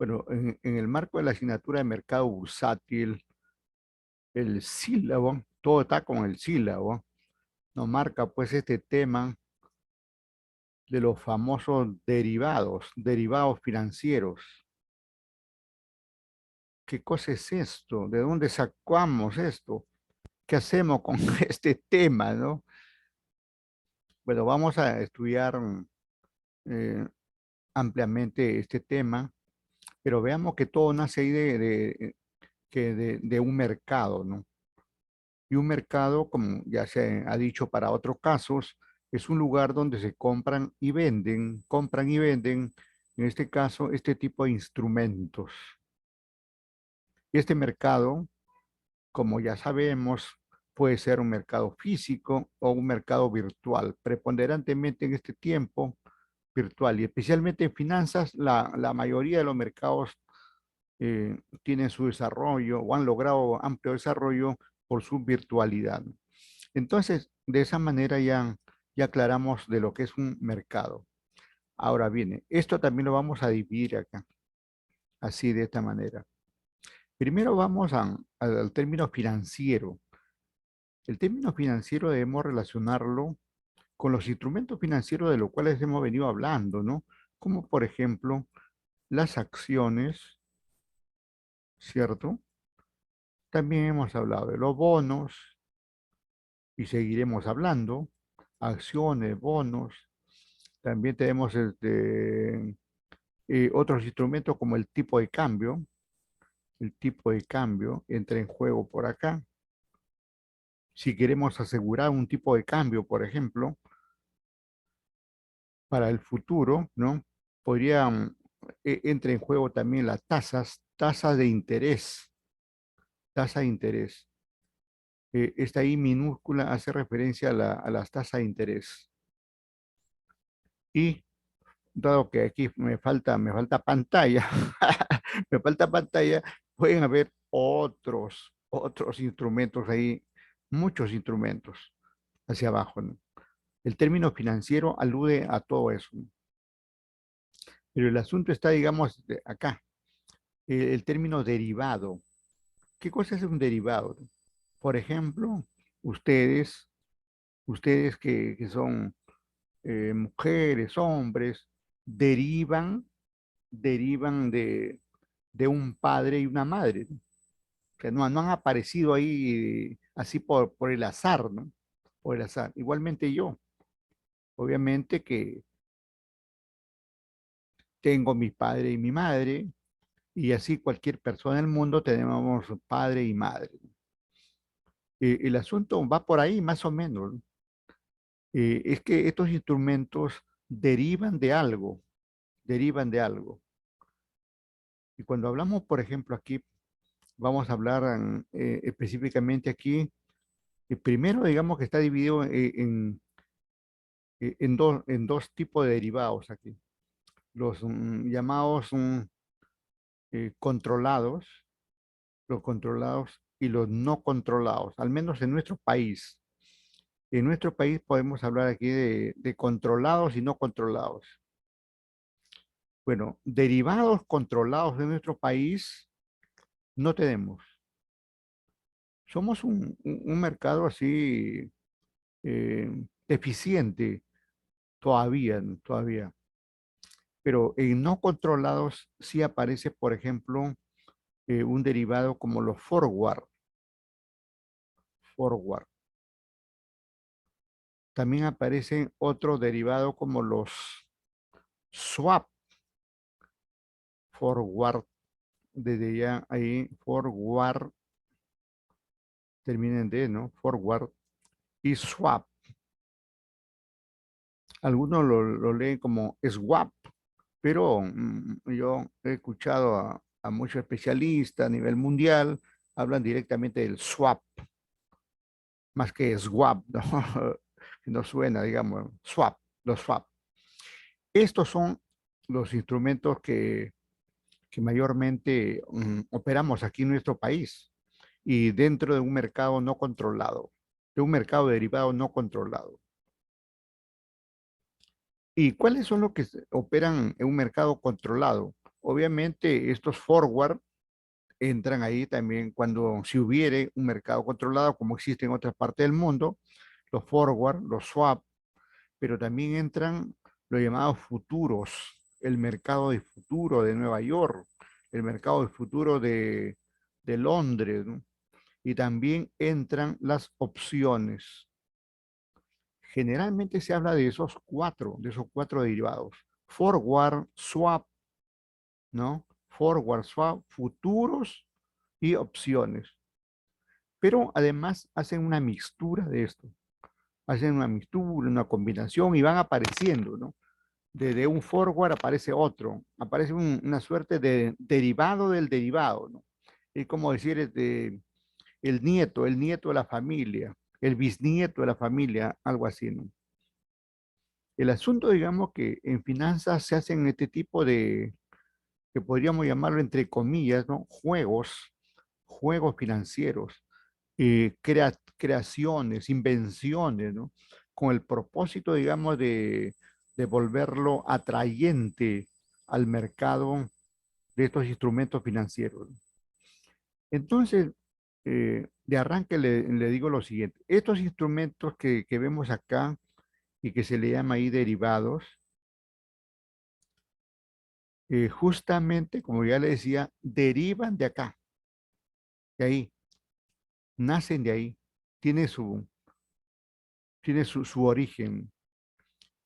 Bueno, en el marco de la asignatura de mercado bursátil, el sílabo, todo está con el sílabo, nos marca pues este tema de los famosos derivados, derivados financieros. ¿Qué cosa es esto? ¿De dónde sacamos esto? ¿Qué hacemos con este tema, no? Bueno, vamos a estudiar eh, ampliamente este tema, pero veamos que todo nace ahí de un mercado, ¿no? Y un mercado, como ya se ha dicho para otros casos, es un lugar donde se compran y venden, en este caso, este tipo de instrumentos. Y este mercado, como ya sabemos, puede ser un mercado físico o un mercado virtual. Preponderantemente en este tiempo, virtual. Y especialmente en finanzas, la mayoría de los mercados tienen su desarrollo o han logrado amplio desarrollo por su virtualidad. Entonces, de esa manera ya aclaramos de lo que es un mercado. Ahora viene, esto también lo vamos a dividir acá, así de esta manera. Primero vamos al término financiero. El término financiero debemos relacionarlo con los instrumentos financieros de los cuales hemos venido hablando, ¿no? Como por ejemplo las acciones, ¿cierto? También hemos hablado de los bonos y seguiremos hablando, acciones, bonos. También tenemos otros instrumentos como el tipo de cambio entra en juego por acá. Si queremos asegurar un tipo de cambio, por ejemplo, para el futuro, ¿no? Podrían, entra en juego también las tasas de interés, tasa de interés. Esta I minúscula hace referencia a las tasas de interés. Y dado que aquí me falta pantalla, me falta pantalla, pueden haber otros instrumentos ahí, muchos instrumentos hacia abajo, ¿no? El término financiero alude a todo eso, ¿no? Pero el asunto está, digamos, acá, el término derivado. ¿Qué cosa es un derivado? Por ejemplo, ustedes, ustedes que son mujeres, hombres, derivan, derivan de un padre y una madre, ¿no? Que no han aparecido ahí así por el azar, ¿no? Por el azar. Igualmente yo, obviamente que tengo mi padre y mi madre, y así cualquier persona del mundo tenemos padre y madre. El asunto va por ahí más o menos, ¿no? Es que estos instrumentos derivan de algo, derivan de algo. Y cuando hablamos, por ejemplo, aquí, vamos a hablar específicamente aquí, primero digamos que está dividido en dos tipos de derivados aquí. Los llamados controlados, los controlados y los no controlados, al menos en nuestro país. En nuestro país podemos hablar aquí de controlados y no controlados. Bueno, derivados controlados de nuestro país no tenemos. Somos un mercado así deficiente todavía, ¿no? Todavía. Pero en no controlados sí aparece, por ejemplo, un derivado como los forward. También aparecen otros derivados como los swap, forward, desde ya ahí, forward, termina en D, ¿no? Forward y swap. Algunos lo leen como swap, pero yo he escuchado a muchos especialistas a nivel mundial, hablan directamente del swap, más que swap, ¿no? Que no suena, digamos, swap, los swap. Estos son los instrumentos que mayormente operamos aquí en nuestro país y dentro de un mercado no controlado, de un mercado derivado no controlado. ¿Y cuáles son los que operan en un mercado controlado? obviamente estos forward entran ahí también cuando si hubiere un mercado controlado como existe en otras partes del mundo, los forward, los swap, pero también entran los llamados futuros, el mercado de futuro de Nueva York, el mercado de futuro de Londres, ¿no? Y también entran las opciones. Generalmente se habla de esos cuatro derivados. Forward, swap, ¿no? Forward, swap, futuros y opciones. Pero además hacen una mixtura de esto. Hacen una mixtura, una combinación y van apareciendo, ¿no? De un forward aparece otro, aparece una suerte de derivado del derivado, ¿no? Es como decir, el nieto de la familia, el bisnieto de la familia, algo así, ¿no? El asunto, digamos, que en finanzas se hacen este tipo de, que podríamos llamarlo entre comillas, ¿no? Juegos financieros, creaciones, invenciones, ¿no? Con el propósito, digamos, de volverlo atrayente al mercado de estos instrumentos financieros. Entonces, de arranque le digo lo siguiente, estos instrumentos que vemos acá y que se le llama ahí derivados, justamente, como ya le decía, derivan de acá, de ahí, nacen de ahí, tiene su origen.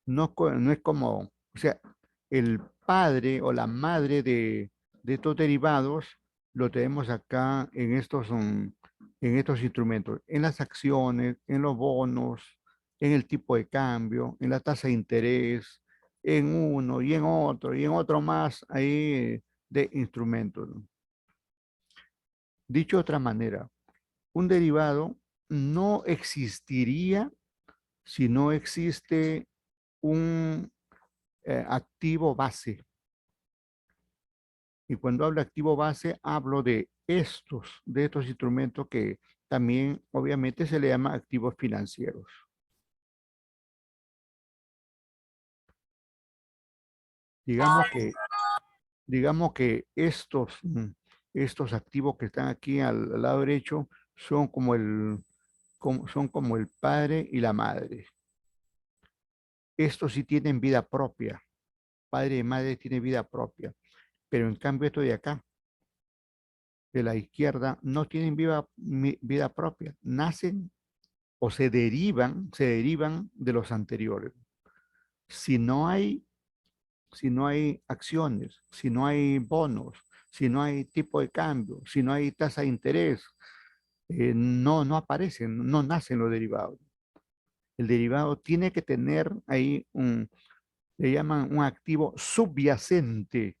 No, no es como, o sea, el padre o la madre de estos derivados lo tenemos acá en estos instrumentos, en las acciones, en los bonos, en el tipo de cambio, en la tasa de interés, en uno y en otro más ahí de instrumentos, ¿no? Dicho de otra manera, un derivado no existiría si no existe un activo base. Y cuando hablo de activo base, hablo de estos instrumentos que también obviamente se le llama activos financieros. Digamos que, digamos que estos activos que están aquí al lado derecho son son como el padre y la madre. Estos sí tienen vida propia. Padre y madre tienen vida propia. Pero en cambio esto de acá, de la izquierda, no tienen vida propia. Nacen o se derivan de los anteriores. Si no hay, si no hay acciones, si no hay bonos, si no hay tipo de cambio, si no hay tasa de interés, no aparecen, no nacen los derivados. El derivado tiene que tener ahí le llaman un activo subyacente,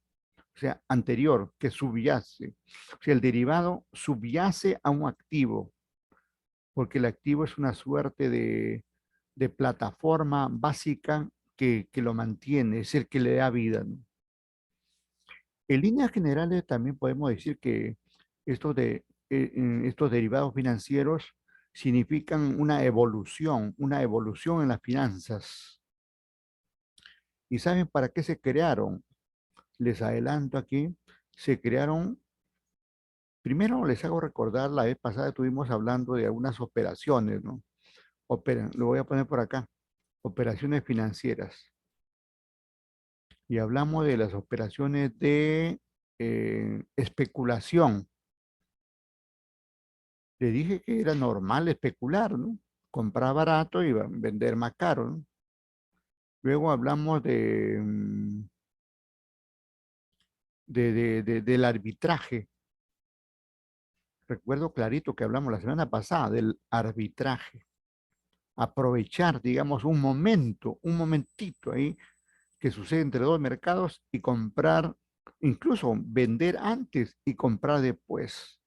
o sea, anterior, que subyace. O sea, el derivado subyace a un activo, porque el activo es una suerte de plataforma básica que lo mantiene, es el que le da vida, ¿no? En líneas generales también podemos decir que estos derivados financieros significan una evolución en las finanzas. ¿Y saben para qué se crearon? Les adelanto aquí, se crearon, primero les hago recordar, la vez pasada estuvimos hablando de algunas operaciones, ¿no? Lo voy a poner por acá, operaciones financieras. Y hablamos de las operaciones de especulación. Le dije que era normal especular, ¿no? Comprar barato y vender más caro, ¿no? Luego hablamos del arbitraje. Recuerdo clarito que hablamos la semana pasada del arbitraje. Aprovechar, digamos, un momentito ahí que sucede entre dos mercados y comprar, incluso vender antes y comprar después.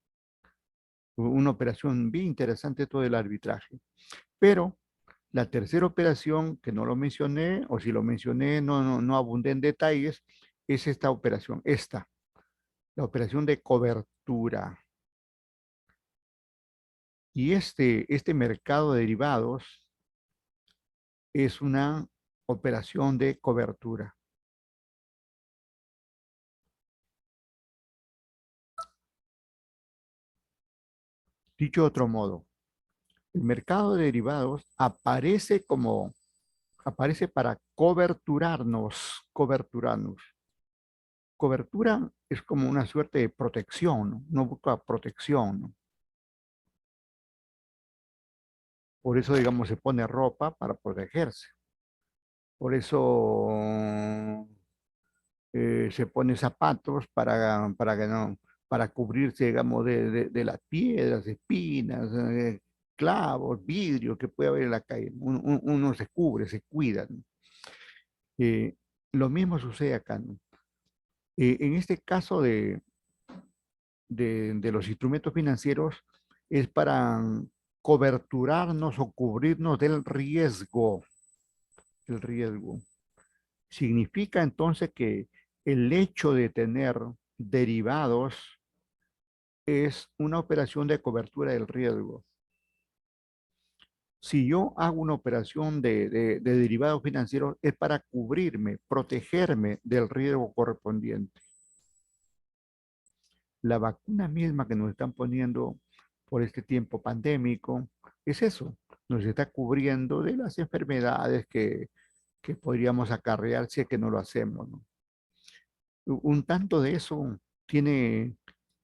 Una operación bien interesante todo el arbitraje. Pero la tercera operación, que no lo mencioné, o si lo mencioné, no abundé en detalles, es esta operación, la operación de cobertura. Y este mercado de derivados es una operación de cobertura. Dicho de otro modo, el mercado de derivados aparece para coberturarnos. Cobertura es como una suerte de protección, ¿no? No busca protección, ¿no? Por eso, digamos, se pone ropa para protegerse. Por eso se pone zapatos para que no, para cubrirse, digamos, de las piedras, espinas, clavos, vidrio que puede haber en la calle. Uno se cubre, se cuida, ¿no? Eh, lo mismo sucede acá, ¿no? En este caso de los instrumentos financieros es para coberturarnos o cubrirnos del riesgo. El riesgo. Significa entonces que el hecho de tener derivados es una operación de cobertura del riesgo. Si yo hago una operación de derivados financieros es para cubrirme, protegerme del riesgo correspondiente. La vacuna misma que nos están poniendo por este tiempo pandémico es eso, nos está cubriendo de las enfermedades que podríamos acarrear si es que no lo hacemos, ¿no? Un tanto de eso tiene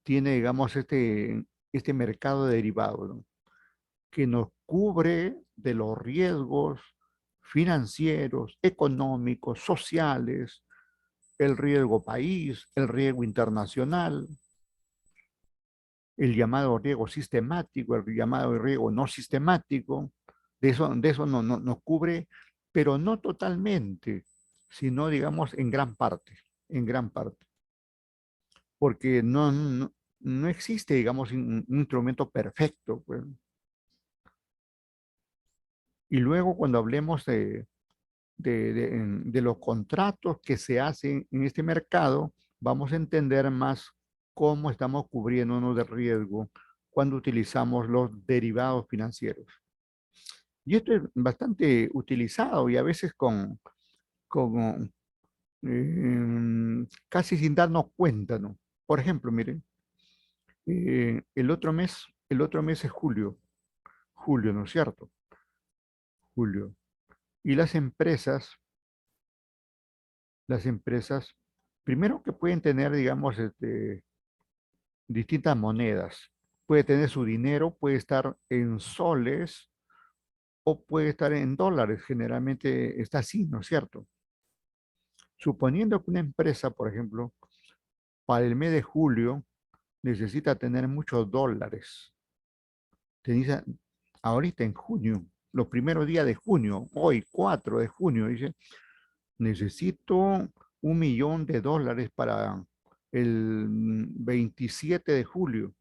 digamos, este mercado de derivados, ¿no? Que nos cubre de los riesgos financieros, económicos, sociales, el riesgo país, el riesgo internacional, el llamado riesgo sistemático, el llamado riesgo no sistemático. De eso nos cubre, pero no totalmente, sino, digamos, en gran parte. Porque no existe, digamos, un instrumento perfecto, pues. Y luego cuando hablemos de los contratos que se hacen en este mercado, vamos a entender más cómo estamos cubriéndonos de riesgo cuando utilizamos los derivados financieros. Y esto es bastante utilizado y a veces casi sin darnos cuenta, ¿no? Por ejemplo, miren, el otro mes es julio, ¿no es cierto? Julio. Y las empresas, primero que pueden tener, digamos, distintas monedas. Puede tener su dinero, puede estar en soles o puede estar en dólares. Generalmente está así, ¿no es cierto? Suponiendo que una empresa, por ejemplo, para el mes de julio necesita tener muchos dólares. Te dice, ahorita en junio, los primeros días de junio, hoy 4 de junio, dice, necesito 1 millón de dólares para el 27 de julio,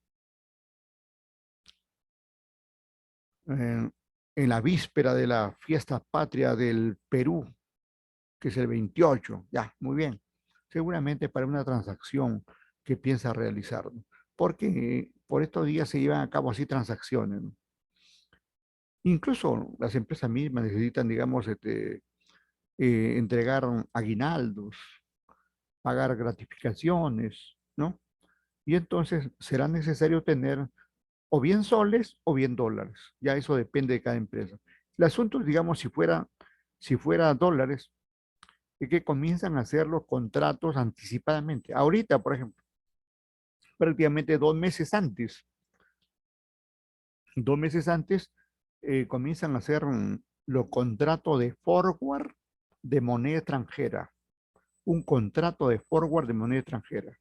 eh, en la víspera de la fiesta patria del Perú, que es el 28. Ya, muy bien. Seguramente para una transacción que piensa realizar, ¿no? Porque por estos días se llevan a cabo así transacciones, ¿no? Incluso las empresas mismas necesitan, digamos, entregar aguinaldos, pagar gratificaciones, ¿no? Y entonces será necesario tener o bien soles o bien dólares. Ya eso depende de cada empresa. El asunto, digamos, si fuera dólares, es que comienzan a hacer los contratos anticipadamente. Ahorita, por ejemplo, prácticamente 2 meses antes, comienzan a hacer los contratos de forward de moneda extranjera. Un contrato de forward de moneda extranjera.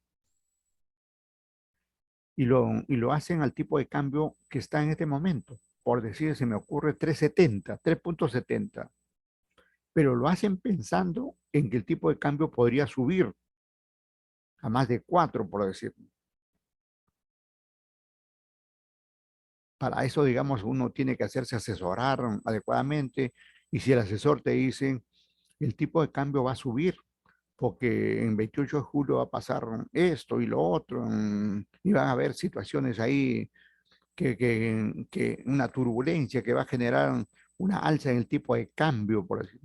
Y lo hacen al tipo de cambio que está en este momento. Por decir, se me ocurre 3.70, pero lo hacen pensando en que el tipo de cambio podría subir a más de 4, por decir. Para eso, digamos, uno tiene que hacerse asesorar adecuadamente y si el asesor te dice, el tipo de cambio va a subir porque en 28 de julio va a pasar esto y lo otro, y van a haber situaciones ahí que una turbulencia que va a generar una alza en el tipo de cambio, por así.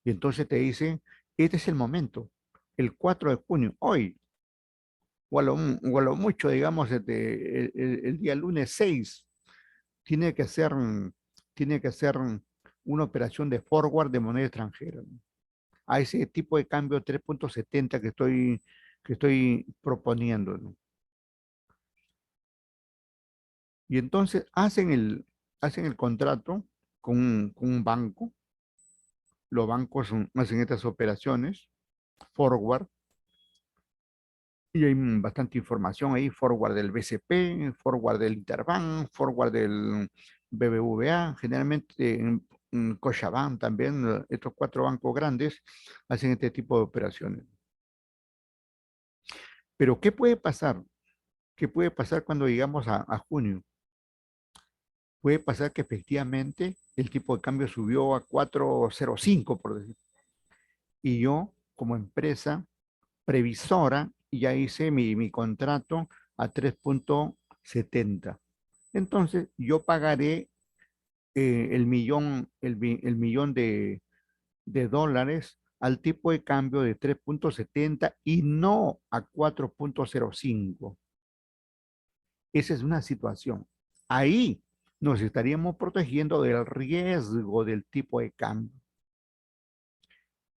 Y entonces te dicen, este es el momento, el 4 de junio, hoy, o a lo mucho, digamos, el día lunes 6 tiene que hacer, tiene que hacer una operación de forward de moneda extranjera, ¿no? A ese tipo de cambio 3.70 que estoy proponiendo, ¿no? Y entonces hacen el contrato con un banco. Los bancos hacen estas operaciones, forward, y hay bastante información ahí, forward del BCP, forward del Interbank, forward del BBVA, generalmente en Cochabamba también, estos cuatro bancos grandes hacen este tipo de operaciones. Pero ¿qué puede pasar? ¿Qué puede pasar cuando llegamos a junio? Puede pasar que efectivamente el tipo de cambio subió a 4.05, por decir. Y yo, como empresa previsora, ya hice mi contrato a 3.70. Entonces, yo pagaré el millón de dólares al tipo de cambio de 3.70 y no a 4.05. Esa es una situación. Ahí nos estaríamos protegiendo del riesgo del tipo de cambio.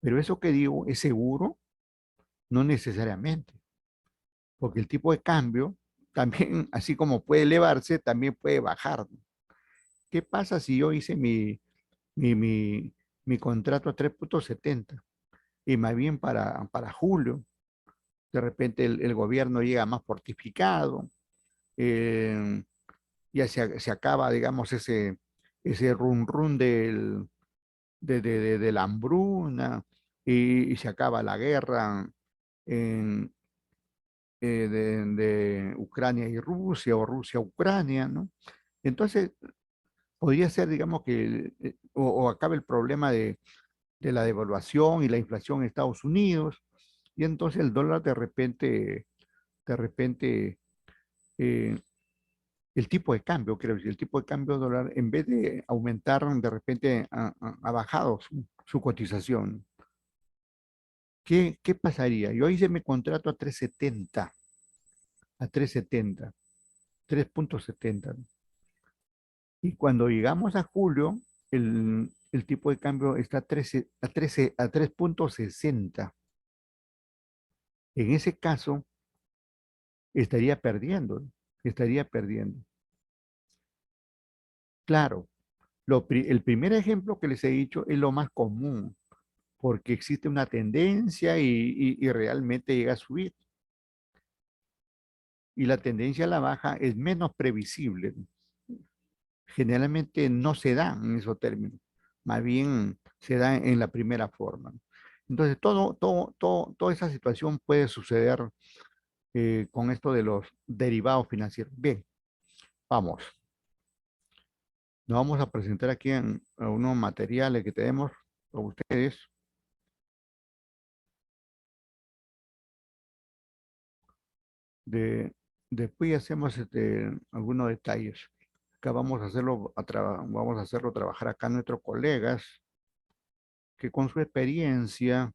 Pero eso que digo es seguro, no necesariamente, porque el tipo de cambio también, así como puede elevarse, también puede bajar. ¿Qué pasa si yo hice mi, mi, mi contrato a 3.70 y más bien para julio, de repente el gobierno llega más fortificado, eh, ya se acaba, digamos, ese run run de la hambruna y se acaba la guerra en, de Ucrania y Rusia o Rusia-Ucrania, ¿no? Entonces, podría ser, digamos, que o acabe el problema de la devaluación y la inflación en Estados Unidos, y entonces el dólar de repente, eh, el tipo de cambio, creo que el tipo de cambio dólar, en vez de aumentar, de repente ha bajado su cotización. ¿Qué pasaría? Yo hice mi contrato a 3.70, a 3.70, 3.70. Y cuando llegamos a julio, el tipo de cambio está a 3.60. En ese caso, estaría perdiendo, estaría perdiendo. Claro, el primer ejemplo que les he dicho es lo más común, porque existe una tendencia y realmente llega a subir. Y la tendencia a la baja es menos previsible. Generalmente no se da en esos términos, más bien se da en la primera forma. Entonces, toda esa situación puede suceder con esto de los derivados financieros. Bien, vamos. Nos vamos a presentar aquí en unos materiales que tenemos para ustedes. De, después hacemos algunos detalles. Acá vamos a vamos a hacerlo trabajar acá nuestros colegas que con su experiencia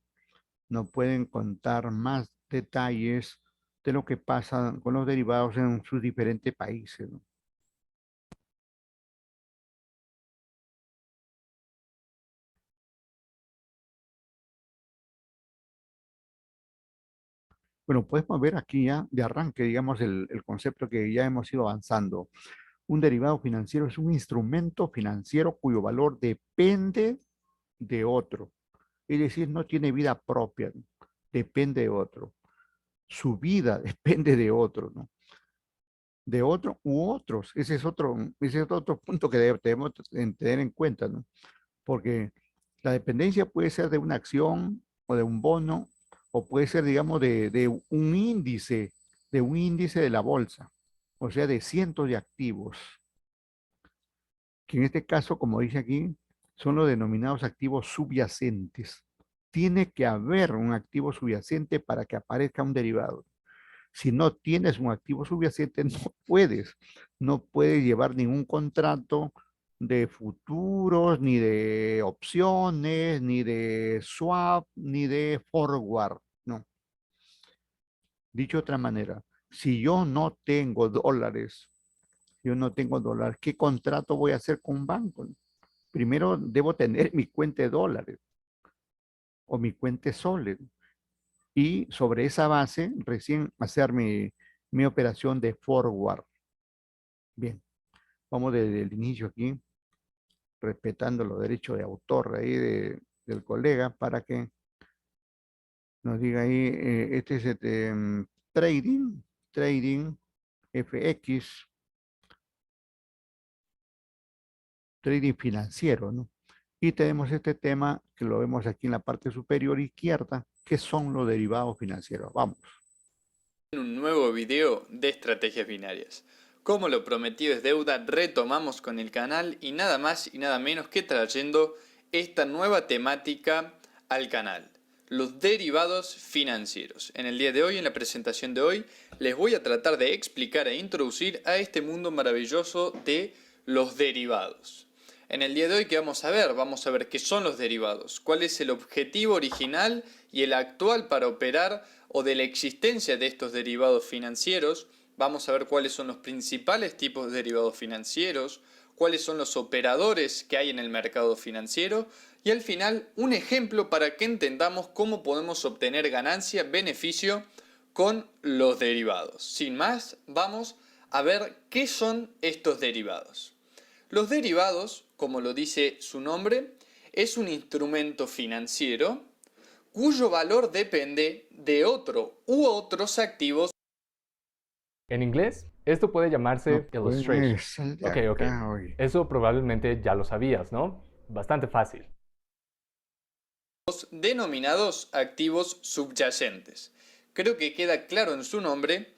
nos pueden contar más detalles de lo que pasa con los derivados en sus diferentes países, ¿no? Bueno, podemos ver aquí ya de arranque, digamos, el concepto que ya hemos ido avanzando. Un derivado financiero es un instrumento financiero cuyo valor depende de otro. Es decir, no tiene vida propia, ¿no? Depende de otro. Su vida depende de otro, ¿no? De otro u otros. Ese es otro punto que debemos tener en cuenta, ¿no? Porque la dependencia puede ser de una acción o de un bono, o puede ser, digamos, de un índice de la bolsa, o sea, de cientos de activos, que en este caso, como dice aquí, son los denominados activos subyacentes. Tiene que haber un activo subyacente para que aparezca un derivado. Si no tienes un activo subyacente, no puedes llevar ningún contrato de futuros, ni de opciones, ni de swap, ni de forward. No. Dicho de otra manera, si yo no tengo dólares Yo no tengo dólares. ¿Qué contrato voy a hacer con un banco? Primero debo tener mi cuenta de dólares o mi cuenta de soles y sobre esa base recién hacer mi operación de forward. Bien, vamos desde el inicio aquí, respetando los derechos de autor ahí del colega para que nos diga ahí, este es trading, trading FX, trading financiero, ¿no? Y tenemos este tema que lo vemos aquí en la parte superior izquierda, que son los derivados financieros. Vamos. En un nuevo video de estrategias binarias. Como lo prometido es deuda, retomamos con el canal y nada más y nada menos que trayendo esta nueva temática al canal. Los derivados financieros. En el día de hoy, en la presentación de hoy, les voy a tratar de explicar e introducir a este mundo maravilloso de los derivados. En el día de hoy, ¿qué vamos a ver? Vamos a ver qué son los derivados, cuál es el objetivo original y el actual para operar o de la existencia de estos derivados financieros. Vamos a ver cuáles son los principales tipos de derivados financieros, cuáles son los operadores que hay en el mercado financiero y al final un ejemplo para que entendamos cómo podemos obtener ganancia, beneficio con los derivados. Sin más, vamos a ver qué son estos derivados. Los derivados, como lo dice su nombre, es un instrumento financiero cuyo valor depende de otro u otros activos. En inglés, esto puede No llamarse illustration. puedes sal de Ok. acá, oye. Eso probablemente ya lo sabías, ¿no? Bastante fácil. Denominados activos subyacentes. Creo que queda claro en su nombre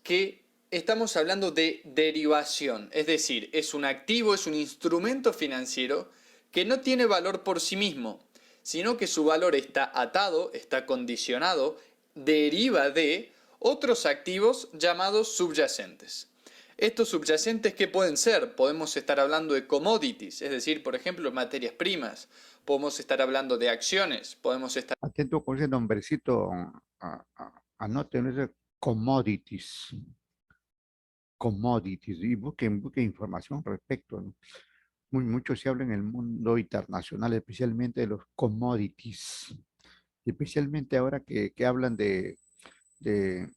que estamos hablando de derivación, es decir, es un activo, es un instrumento financiero que no tiene valor por sí mismo, sino que su valor está atado, está condicionado, deriva de otros activos llamados subyacentes. Estos subyacentes, ¿qué pueden ser? Podemos estar hablando de commodities, es decir, por ejemplo, materias primas. Podemos estar hablando de acciones, podemos estar... Atento con ese nombrecito, anoten ese commodities, commodities, y busquen información al respecto, ¿no? Mucho se habla en el mundo internacional, especialmente de los commodities, especialmente ahora que hablan de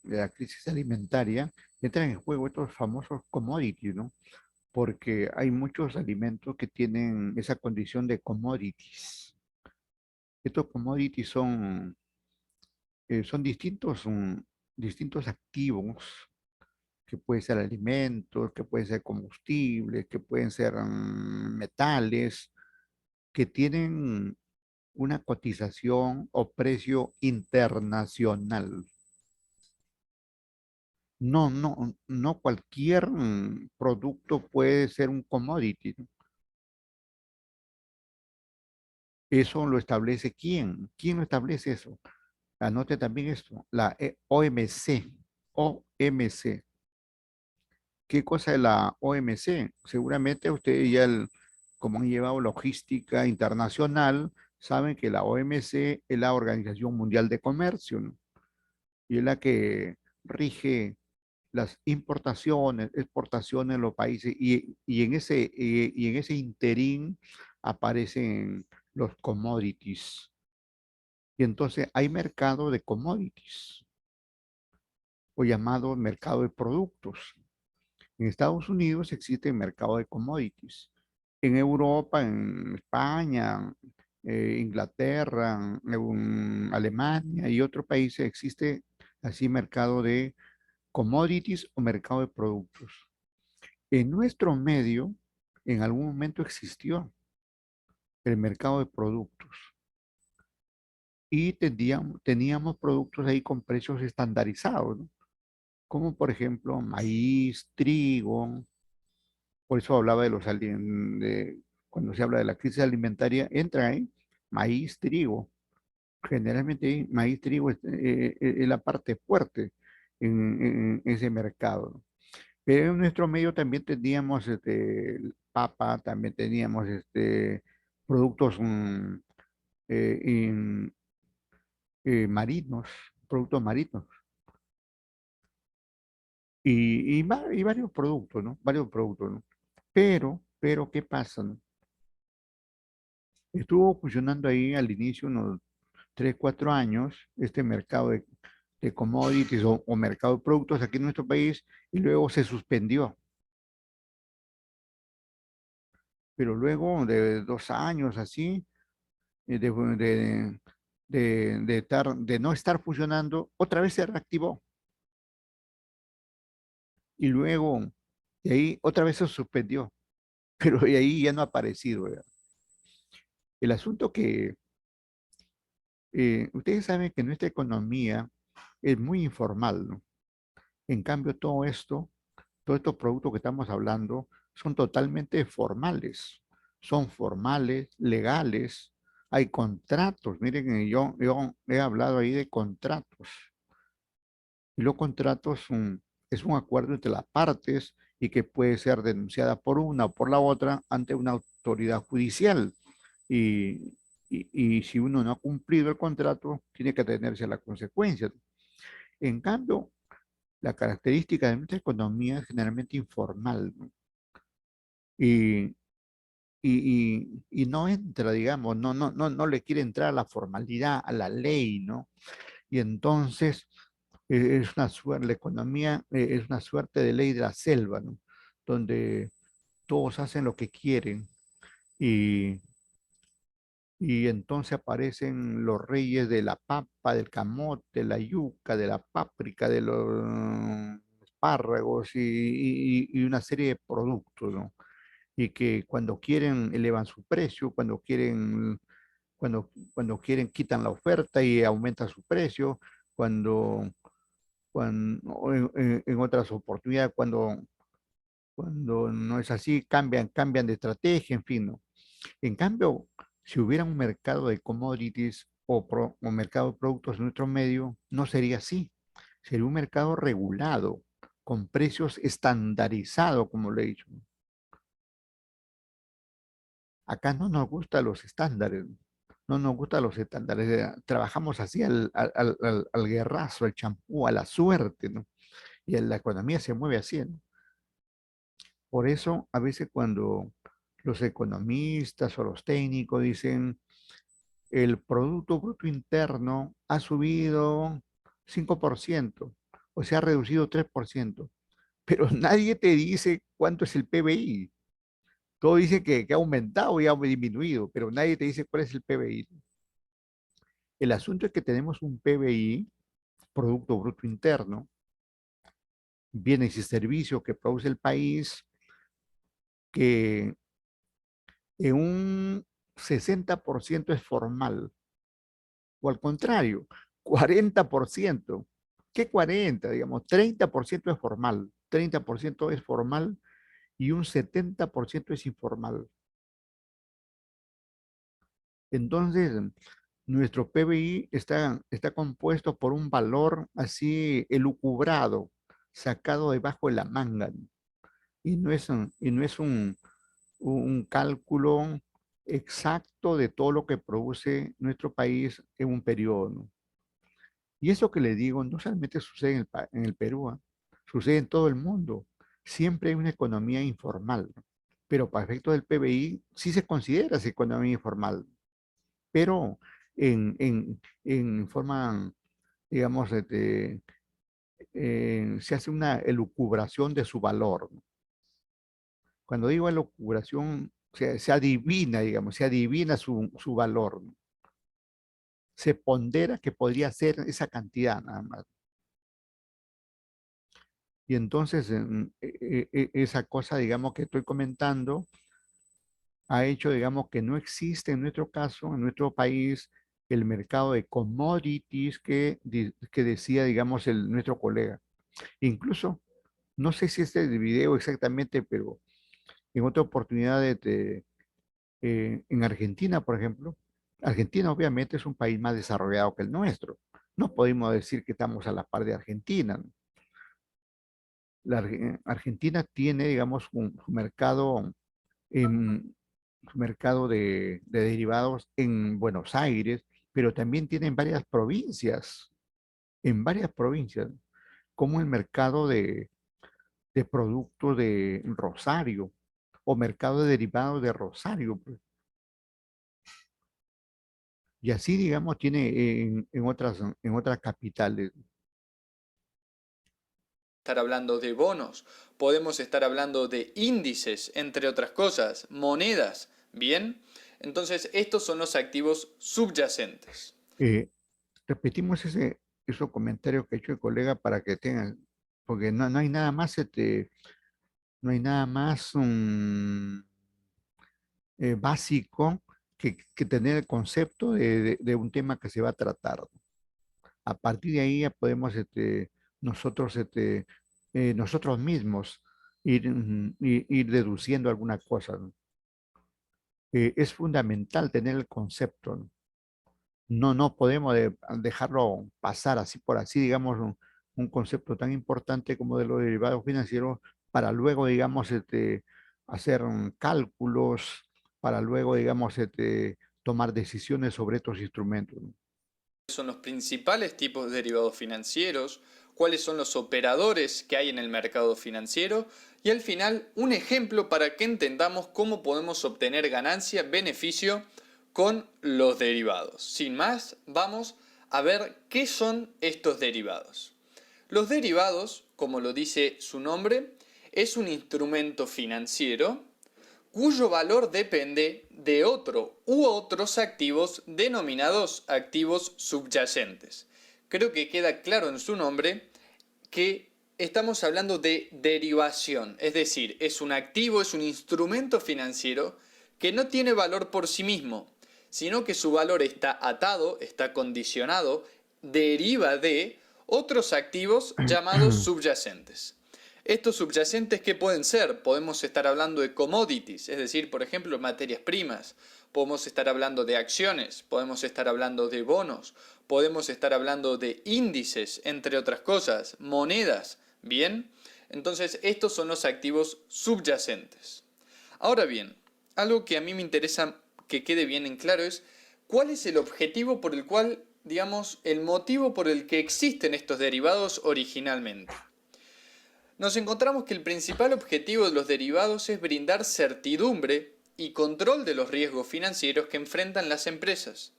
la crisis alimentaria, entran en juego estos famosos commodities, ¿no? Porque hay muchos alimentos que tienen esa condición de commodities. Estos commodities son distintos activos, que pueden ser alimentos, que pueden ser combustibles, que pueden ser metales, que tienen una cotización o precio internacional. No cualquier producto puede ser un commodity, ¿no? Eso lo establece quién. ¿Quién lo establece eso? Anote también esto, la OMC. OMC. ¿Qué cosa es la OMC? Seguramente ustedes ya, como han llevado logística internacional, saben que la OMC es la Organización Mundial de Comercio, ¿no? Y es la que rige las importaciones, exportaciones en los países y en ese interín aparecen los commodities. Y entonces hay mercado de commodities o llamado mercado de productos. En Estados Unidos existe el mercado de commodities. En Europa, en España, Inglaterra, en Alemania y otros países existe así mercado de commodities o mercado de productos. En nuestro medio, en algún momento existió el mercado de productos y teníamos productos ahí con precios estandarizados, ¿no? Como por ejemplo maíz, trigo. Por eso hablaba de cuando se habla de la crisis alimentaria, entra ahí maíz, trigo. Generalmente ahí maíz, trigo es la parte fuerte en ese mercado, ¿no? Pero en nuestro medio también teníamos papa, también teníamos productos eh, in- marinos, productos marinos. y varios productos, ¿no? Varios productos, ¿no? Pero, ¿qué pasa, no? Estuvo funcionando ahí al inicio unos 3 4 años este mercado de commodities o mercado de productos aquí en nuestro país y luego se suspendió. Pero luego de 2 años así, eh, de, de, de no estar funcionando, otra vez se reactivó y luego de ahí otra vez se suspendió, pero de ahí ya no ha aparecido, ¿verdad? El asunto que ustedes saben que nuestra economía es muy informal, ¿no? En cambio, todos estos productos que estamos hablando son totalmente formales. Son formales, legales. Hay contratos. Miren, yo he hablado ahí de contratos. Y los contratos es un acuerdo entre las partes y que puede ser denunciada por una o por la otra ante una autoridad judicial. Y, y si uno no ha cumplido el contrato, tiene que atenerse a las consecuencias. En cambio, la característica de nuestra economía es generalmente informal, ¿no? Y, y no entra, digamos, no le quiere entrar a la formalidad, a la ley, ¿no? Y entonces es una suerte, la economía es una suerte de ley de la selva, ¿no? Donde todos hacen lo que quieren y, y entonces aparecen los reyes de la papa, del camote, la yuca, de la páprica, de los espárragos y una serie de productos, ¿no? Y que cuando quieren elevan su precio, cuando quieren quitan la oferta y aumentan su precio, cuando, cuando en otras oportunidades, cuando no es así, cambian de estrategia, en fin, ¿no? En cambio, si hubiera un mercado de commodities o mercado de productos en nuestro medio, no sería así. Sería un mercado regulado, con precios estandarizados, como le he dicho. Acá no nos gustan los estándares, no nos gustan los estándares. Trabajamos así al guerrazo, al champú, a la suerte, ¿no? Y la economía se mueve así, ¿no? Por eso, a veces cuando los economistas o los técnicos dicen el Producto Bruto Interno ha subido 5% o se ha reducido 3%, pero nadie te dice cuánto es el PBI. Todo dice que ha aumentado y ha disminuido, pero nadie te dice cuál es el PBI. El asunto es que tenemos un PBI, Producto Bruto Interno, bienes y servicios que produce el país, que en un 60% es formal, o al contrario, 40%. ¿Qué 40? Digamos, 30% es formal, 30% es formal y un 70% es informal. Entonces, nuestro PBI está compuesto por un valor así elucubrado, sacado debajo de la manga, ¿no? Y no es un cálculo exacto de todo lo que produce nuestro país en un periodo, ¿no? Y eso que le digo no solamente sucede en el Perú, ¿ah? Sucede en todo el mundo. Siempre hay una economía informal, ¿no? Pero para efectos del PBI sí se considera esa economía informal, pero en forma, digamos, se hace una elucubración de su valor, ¿no? Cuando digo elucubración, se adivina, digamos, se adivina su valor, ¿no? Se pondera que podría ser esa cantidad nada más. Y entonces esa cosa, digamos, que estoy comentando, ha hecho, digamos, que no existe en nuestro caso, en nuestro país, el mercado de commodities que decía, digamos, nuestro colega. Incluso, no sé si este video exactamente, pero en otra oportunidad en Argentina, por ejemplo, Argentina obviamente es un país más desarrollado que el nuestro. No podemos decir que estamos a la par de Argentina, ¿no? Argentina tiene, digamos, en, su mercado de derivados en Buenos Aires, pero también tiene en varias provincias, como el mercado de producto de Rosario o mercado de derivados de Rosario, pues. Y así, digamos, tiene en otras capitales. Estar hablando de bonos, podemos estar hablando de índices, entre otras cosas, monedas, ¿bien? Entonces, estos son los activos subyacentes. Eh, repetimos esos comentarios que ha hecho el colega para que tengan, porque no hay nada más, no hay nada más básico que tener el concepto de un tema que se va a tratar, ¿no? A partir de ahí ya podemos nosotros, nosotros mismos ir deduciendo alguna cosa, ¿no? Es fundamental tener el concepto, ¿no? No podemos dejarlo pasar así por así, digamos, un concepto tan importante como de los derivados financieros para luego, digamos, hacer cálculos, para luego, digamos, tomar decisiones sobre estos instrumentos, ¿no? Son los principales tipos de derivados financieros, cuáles son los operadores que hay en el mercado financiero y al final un ejemplo para que entendamos cómo podemos obtener ganancia, beneficio con los derivados. Sin más, vamos a ver qué son estos derivados. Los derivados, como lo dice su nombre, es un instrumento financiero cuyo valor depende de otro u otros activos denominados activos subyacentes. Creo que queda claro en su nombre que estamos hablando de derivación, es decir, es un activo, es un instrumento financiero que no tiene valor por sí mismo, sino que su valor está atado, está condicionado, deriva de otros activos llamados subyacentes. Estos subyacentes, ¿qué pueden ser? Podemos estar hablando de commodities, es decir, por ejemplo, materias primas. Podemos estar hablando de acciones, podemos estar hablando de bonos, podemos estar hablando de índices, entre otras cosas, monedas. ¿Bien? Entonces, estos son los activos subyacentes. Ahora bien, algo que a mí me interesa que quede bien en claro es cuál es el objetivo por el cual, digamos, el motivo por el que existen estos derivados originalmente. Nos encontramos que el principal objetivo de los derivados es brindar certidumbre y control de los riesgos financieros que enfrentan las empresas,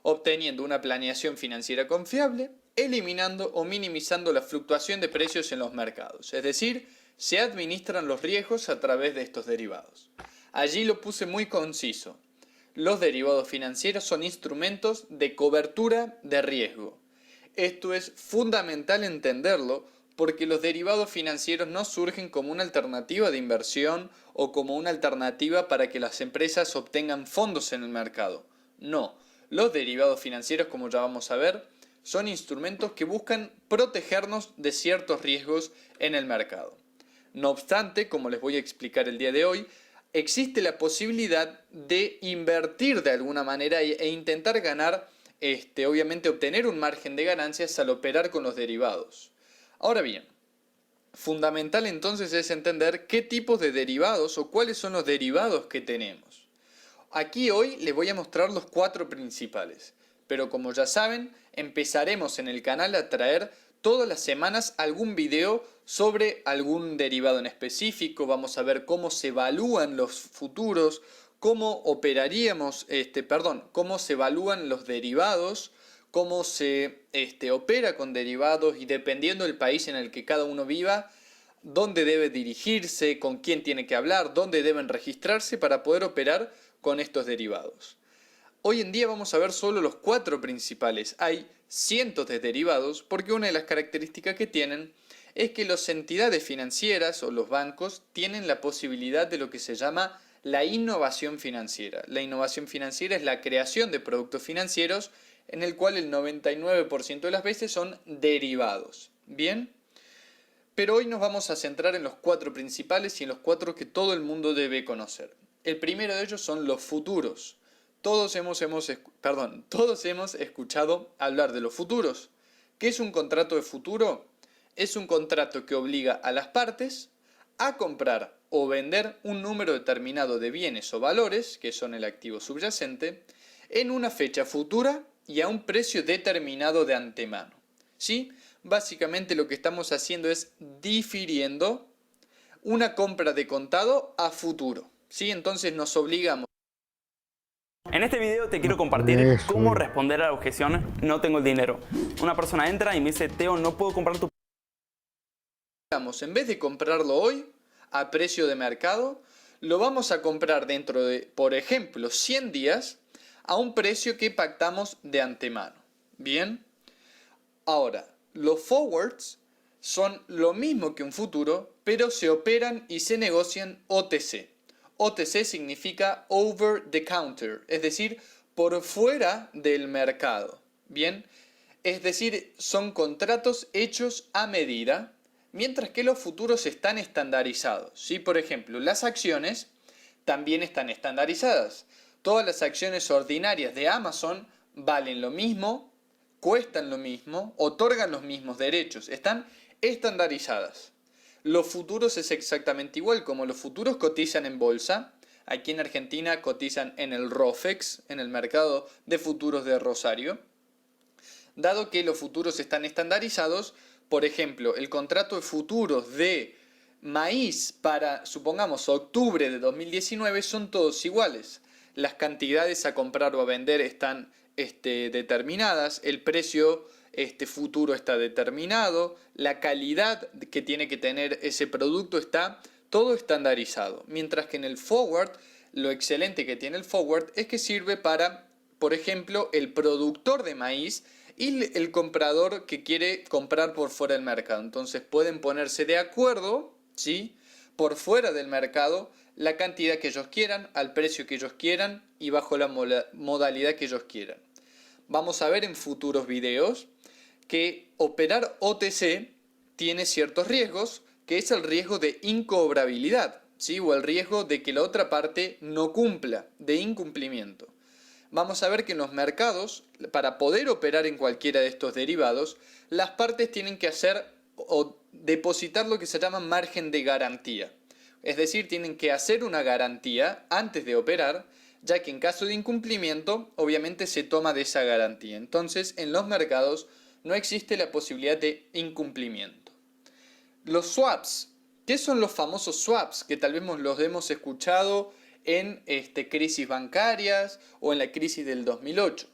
obteniendo una planeación financiera confiable, eliminando o minimizando la fluctuación de precios en los mercados. Es decir, se administran los riesgos a través de estos derivados. Allí lo puse muy conciso. Los derivados financieros son instrumentos de cobertura de riesgo. Esto es fundamental entenderlo porque los derivados financieros no surgen como una alternativa de inversión o como una alternativa para que las empresas obtengan fondos en el mercado. No, los derivados financieros, como ya vamos a ver, son instrumentos que buscan protegernos de ciertos riesgos en el mercado. No obstante, como les voy a explicar el día de hoy, existe la posibilidad de invertir de alguna manera e intentar ganar, obviamente obtener un margen de ganancias al operar con los derivados. Ahora bien, fundamental entonces es entender qué tipos de derivados o cuáles son los derivados que tenemos. Aquí hoy les voy a mostrar los 4 principales, pero como ya saben, empezaremos en el canal a traer todas las semanas algún video sobre algún derivado en específico. Vamos a ver cómo se evalúan los futuros, cómo operaríamos, cómo se evalúan los derivados, cómo se opera con derivados y dependiendo del país en el que cada uno viva, dónde debe dirigirse, con quién tiene que hablar, dónde deben registrarse para poder operar con estos derivados. Hoy en día vamos a ver solo los 4 principales. Hay cientos de derivados porque una de las características que tienen es que las entidades financieras o los bancos tienen la posibilidad de lo que se llama la innovación financiera. La innovación financiera es la creación de productos financieros en el cual el 99% de las veces son derivados. ¿Bien? Pero hoy nos vamos a centrar en los 4 principales y en los 4 que todo el mundo debe conocer. El primero de ellos son los futuros. Todos hemos escuchado hablar de los futuros. ¿Qué es un contrato de futuro? Es un contrato que obliga a las partes a comprar o vender un número determinado de bienes o valores, que son el activo subyacente, en una fecha futura y a un precio determinado de antemano. ¿Sí? Básicamente lo que estamos haciendo es difiriendo una compra de contado a futuro, ¿sí? Entonces nos obligamos. En este video te quiero compartir Eso cómo es. responder a la objeción no tengo el dinero. Una persona entra y me dice, Teo, no puedo comprar tu... En vez de comprarlo hoy a precio de mercado, lo vamos a comprar dentro de, por ejemplo, 100 días a un precio que pactamos de antemano. Bien, ahora, los forwards son lo mismo que un futuro, pero se operan y se negocian OTC. OTC significa over the counter, es decir, por fuera del mercado. Bien, es decir, son contratos hechos a medida, mientras que los futuros están estandarizados. ¿Sí? Por ejemplo, las acciones también están estandarizadas. Todas las acciones ordinarias de Amazon valen lo mismo, cuestan lo mismo, otorgan los mismos derechos, están estandarizadas. Los futuros es exactamente igual, como los futuros cotizan en bolsa. Aquí en Argentina cotizan en el ROFEX, en el mercado de futuros de Rosario. Dado que los futuros están estandarizados, por ejemplo, el contrato de futuros de maíz para, supongamos, octubre de 2019 son todos iguales. Las cantidades a comprar o a vender están determinadas, el precio futuro está determinado, la calidad que tiene que tener ese producto está todo estandarizado. Mientras que en el forward, lo excelente que tiene el forward es que sirve para, por ejemplo, el productor de maíz y el comprador que quiere comprar por fuera del mercado. Entonces pueden ponerse de acuerdo, ¿sí?, por fuera del mercado, la cantidad que ellos quieran, al precio que ellos quieran y bajo la modalidad que ellos quieran. Vamos a ver en futuros videos que operar OTC tiene ciertos riesgos, que es el riesgo de incobrabilidad, ¿sí?, o el riesgo de que la otra parte no cumpla, de incumplimiento. Vamos a ver que en los mercados, para poder operar en cualquiera de estos derivados, las partes tienen que hacer o depositar lo que se llama margen de garantía. Es decir, tienen que hacer una garantía antes de operar, ya que en caso de incumplimiento, obviamente se toma de esa garantía. Entonces, en los mercados no existe la posibilidad de incumplimiento. Los swaps. ¿Qué son los famosos swaps? Que tal vez los hemos escuchado en crisis bancarias o en la crisis del 2008.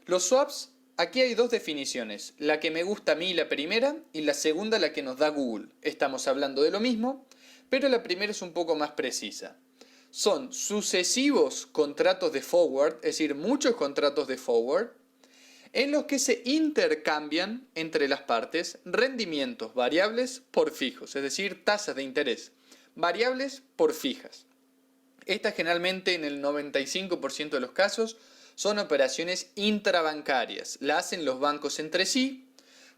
Los swaps, aquí hay dos definiciones. La que me gusta a mí, la primera, y la segunda, la que nos da Google. Estamos hablando de lo mismo, pero la primera es un poco más precisa. Son sucesivos contratos de forward, es decir, muchos contratos de forward, en los que se intercambian entre las partes rendimientos variables por fijos, es decir, tasas de interés variables por fijas. Estas generalmente en el 95% de los casos son operaciones intrabancarias. La hacen los bancos entre sí.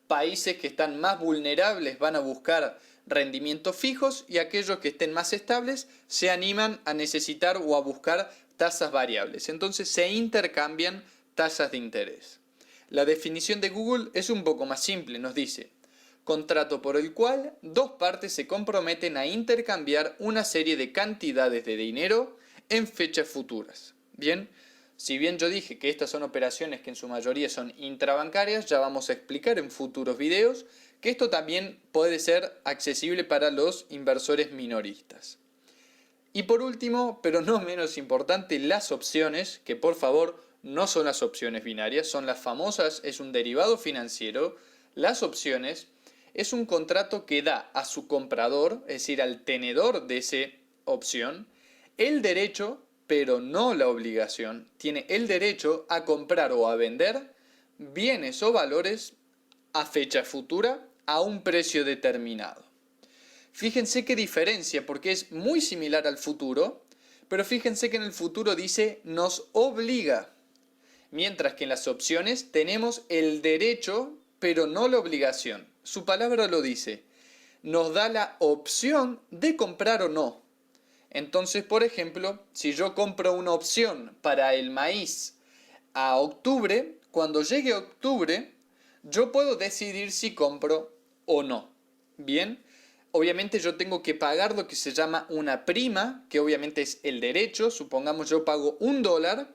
Países que están más vulnerables van a buscar rendimientos fijos y aquellos que estén más estables se animan a necesitar o a buscar tasas variables. Entonces se intercambian tasas de interés. La definición de Google es un poco más simple, nos dice: contrato por el cual dos partes se comprometen a intercambiar una serie de cantidades de dinero en fechas futuras. Bien, si bien yo dije que estas son operaciones que en su mayoría son intrabancarias, ya vamos a explicar en futuros videos que esto también puede ser accesible para los inversores minoristas. Y por último, pero no menos importante, las opciones, que por favor no son las opciones binarias, son las famosas, es un derivado financiero. Las opciones es un contrato que da a su comprador, es decir, al tenedor de esa opción, el derecho, pero no la obligación, tiene el derecho a comprar o a vender bienes o valores a fecha futura a un precio determinado. Fíjense qué diferencia, porque es muy similar al futuro, pero fíjense que en el futuro dice nos obliga, mientras que en las opciones tenemos el derecho, pero no la obligación. Su palabra lo dice, nos da la opción de comprar o no. Entonces, por ejemplo, si yo compro una opción para el maíz a octubre, cuando llegue octubre, yo puedo decidir si compro o no. Bien, obviamente yo tengo que pagar lo que se llama una prima, que obviamente es el derecho. Supongamos yo pago $1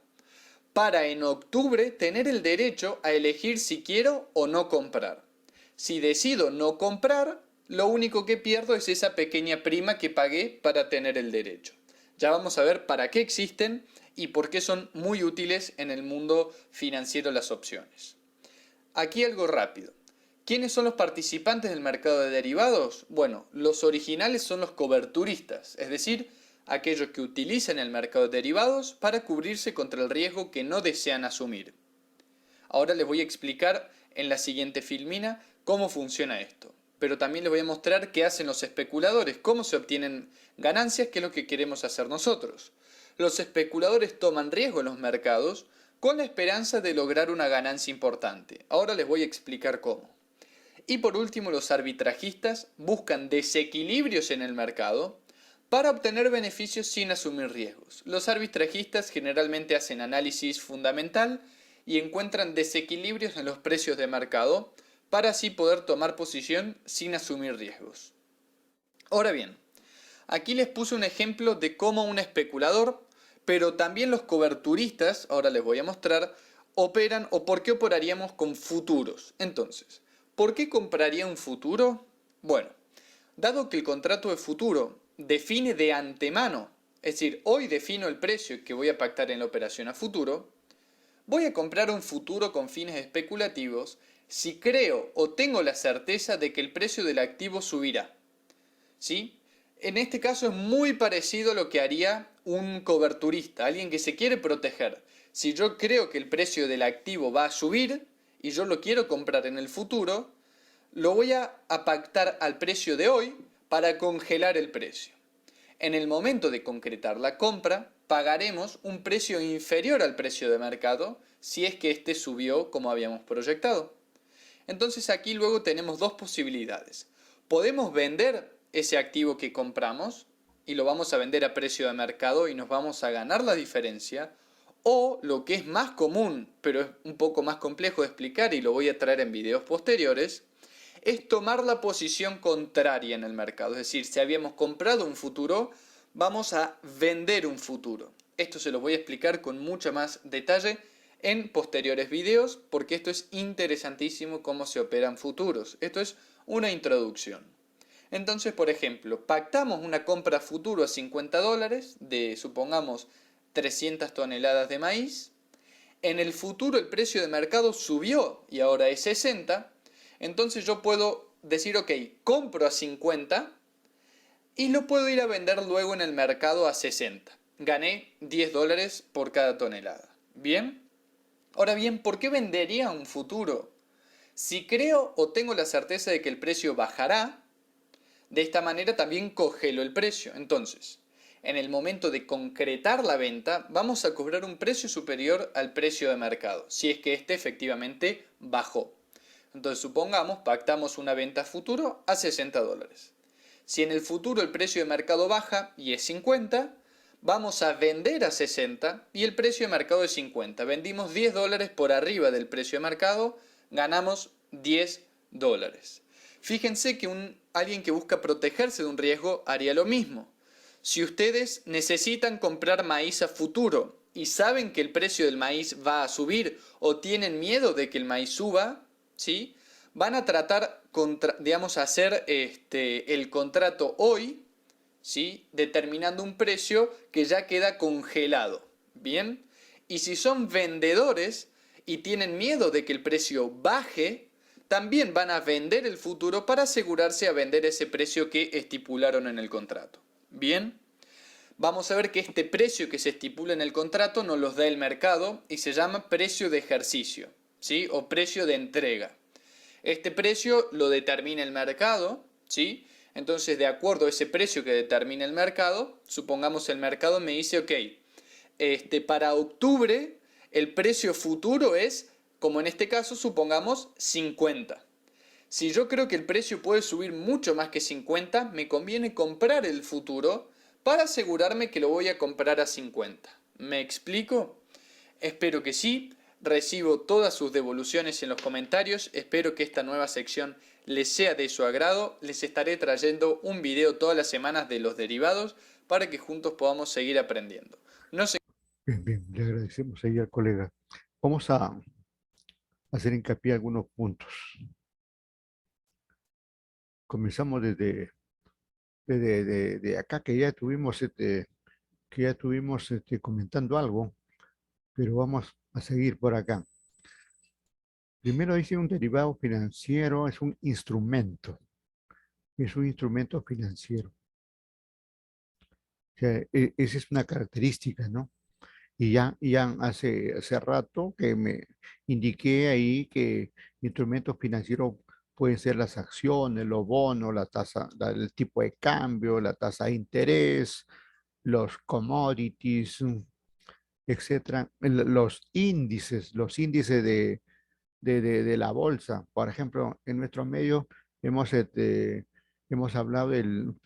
para en octubre tener el derecho a elegir si quiero o no comprar. Si decido no comprar, lo único que pierdo es esa pequeña prima que pagué para tener el derecho. Ya vamos a ver para qué existen y por qué son muy útiles en el mundo financiero las opciones. Aquí algo rápido. ¿Quiénes son los participantes del mercado de derivados? Bueno, los originales son los coberturistas, es decir, aquellos que utilizan el mercado de derivados para cubrirse contra el riesgo que no desean asumir. Ahora les voy a explicar en la siguiente filmina cómo funciona esto. Pero también les voy a mostrar qué hacen los especuladores, cómo se obtienen ganancias, que es lo que queremos hacer nosotros. Los especuladores toman riesgo en los mercados con la esperanza de lograr una ganancia importante. Ahora les voy a explicar cómo. Y por último, los arbitrajistas buscan desequilibrios en el mercado para obtener beneficios sin asumir riesgos. Los arbitrajistas generalmente hacen análisis fundamental y encuentran desequilibrios en los precios de mercado para así poder tomar posición sin asumir riesgos. Ahora bien, aquí les puse un ejemplo de cómo un especulador, pero también los coberturistas, ahora les voy a mostrar, operan o por qué operaríamos con futuros. Entonces, ¿por qué compraría un futuro? Bueno, dado que el contrato de futuro define de antemano, es decir, hoy defino el precio que voy a pactar en la operación a futuro, voy a comprar un futuro con fines especulativos si creo o tengo la certeza de que el precio del activo subirá. ¿Sí? En este caso es muy parecido a lo que haría un coberturista, alguien que se quiere proteger. Si yo creo que el precio del activo va a subir y yo lo quiero comprar en el futuro, lo voy a pactar al precio de hoy para congelar el precio. En el momento de concretar la compra, pagaremos un precio inferior al precio de mercado si es que este subió como habíamos proyectado. Entonces aquí luego tenemos dos posibilidades. Podemos vender ese activo que compramos y lo vamos a vender a precio de mercado y nos vamos a ganar la diferencia. O lo que es más común, pero es un poco más complejo de explicar y lo voy a traer en videos posteriores, es tomar la posición contraria en el mercado. Es decir, si habíamos comprado un futuro, vamos a vender un futuro. Esto se lo voy a explicar con mucho más detalle en posteriores videos, porque esto es interesantísimo cómo se operan futuros. Esto es una introducción. Entonces, por ejemplo, pactamos una compra a futuro a $50 de, supongamos, 300 toneladas de maíz. En el futuro el precio de mercado subió y ahora es 60. Entonces yo puedo decir, ok, compro a 50 y lo puedo ir a vender luego en el mercado a 60. Gané $10 por cada tonelada. ¿Bien? Ahora bien, ¿por qué vendería un futuro? Si creo o tengo la certeza de que el precio bajará, de esta manera también congelo el precio. Entonces, en el momento de concretar la venta, vamos a cobrar un precio superior al precio de mercado, si es que este efectivamente bajó. Entonces, supongamos, pactamos una venta a futuro a $60. Si en el futuro el precio de mercado baja y es 50, vamos a vender a 60 y el precio de mercado es 50. Vendimos $10 por arriba del precio de mercado, ganamos $10. Fíjense que alguien que busca protegerse de un riesgo haría lo mismo. Si ustedes necesitan comprar maíz a futuro y saben que el precio del maíz va a subir o tienen miedo de que el maíz suba, ¿sí? Van a tratar, digamos, hacer el contrato hoy, ¿sí? Determinando un precio que ya queda congelado. ¿Bien? Y si son vendedores y tienen miedo de que el precio baje, también van a vender el futuro para asegurarse a vender ese precio que estipularon en el contrato. ¿Bien? Vamos a ver que este precio que se estipula en el contrato nos los da el mercado y se llama precio de ejercicio, ¿sí? O precio de entrega. Este precio lo determina el mercado, ¿sí? Entonces, de acuerdo a ese precio que determina el mercado, supongamos el mercado me dice, ok, para octubre el precio futuro es, como en este caso, supongamos 50. Si yo creo que el precio puede subir mucho más que 50, me conviene comprar el futuro para asegurarme que lo voy a comprar a 50. ¿Me explico? Espero que sí. Recibo todas sus devoluciones en los comentarios. Espero que esta nueva sección les sea de su agrado. Les estaré trayendo un video todas las semanas de los derivados para que juntos podamos seguir aprendiendo. No se Bien, bien, le agradecemos ahí al colega. Vamos a hacer hincapié en algunos puntos. comenzamos de acá, que ya tuvimos comentando algo, pero vamos a seguir por acá. Primero dice un derivado financiero es un instrumento financiero. O sea, esa es una característica, ¿no? Y ya hace rato que me indiqué ahí que instrumentos financieros pueden ser las acciones, los bonos, la tasa, el tipo de cambio, la tasa de interés, los commodities, etcétera, los índices de la bolsa. Por ejemplo, en nuestro medio hemos hablado del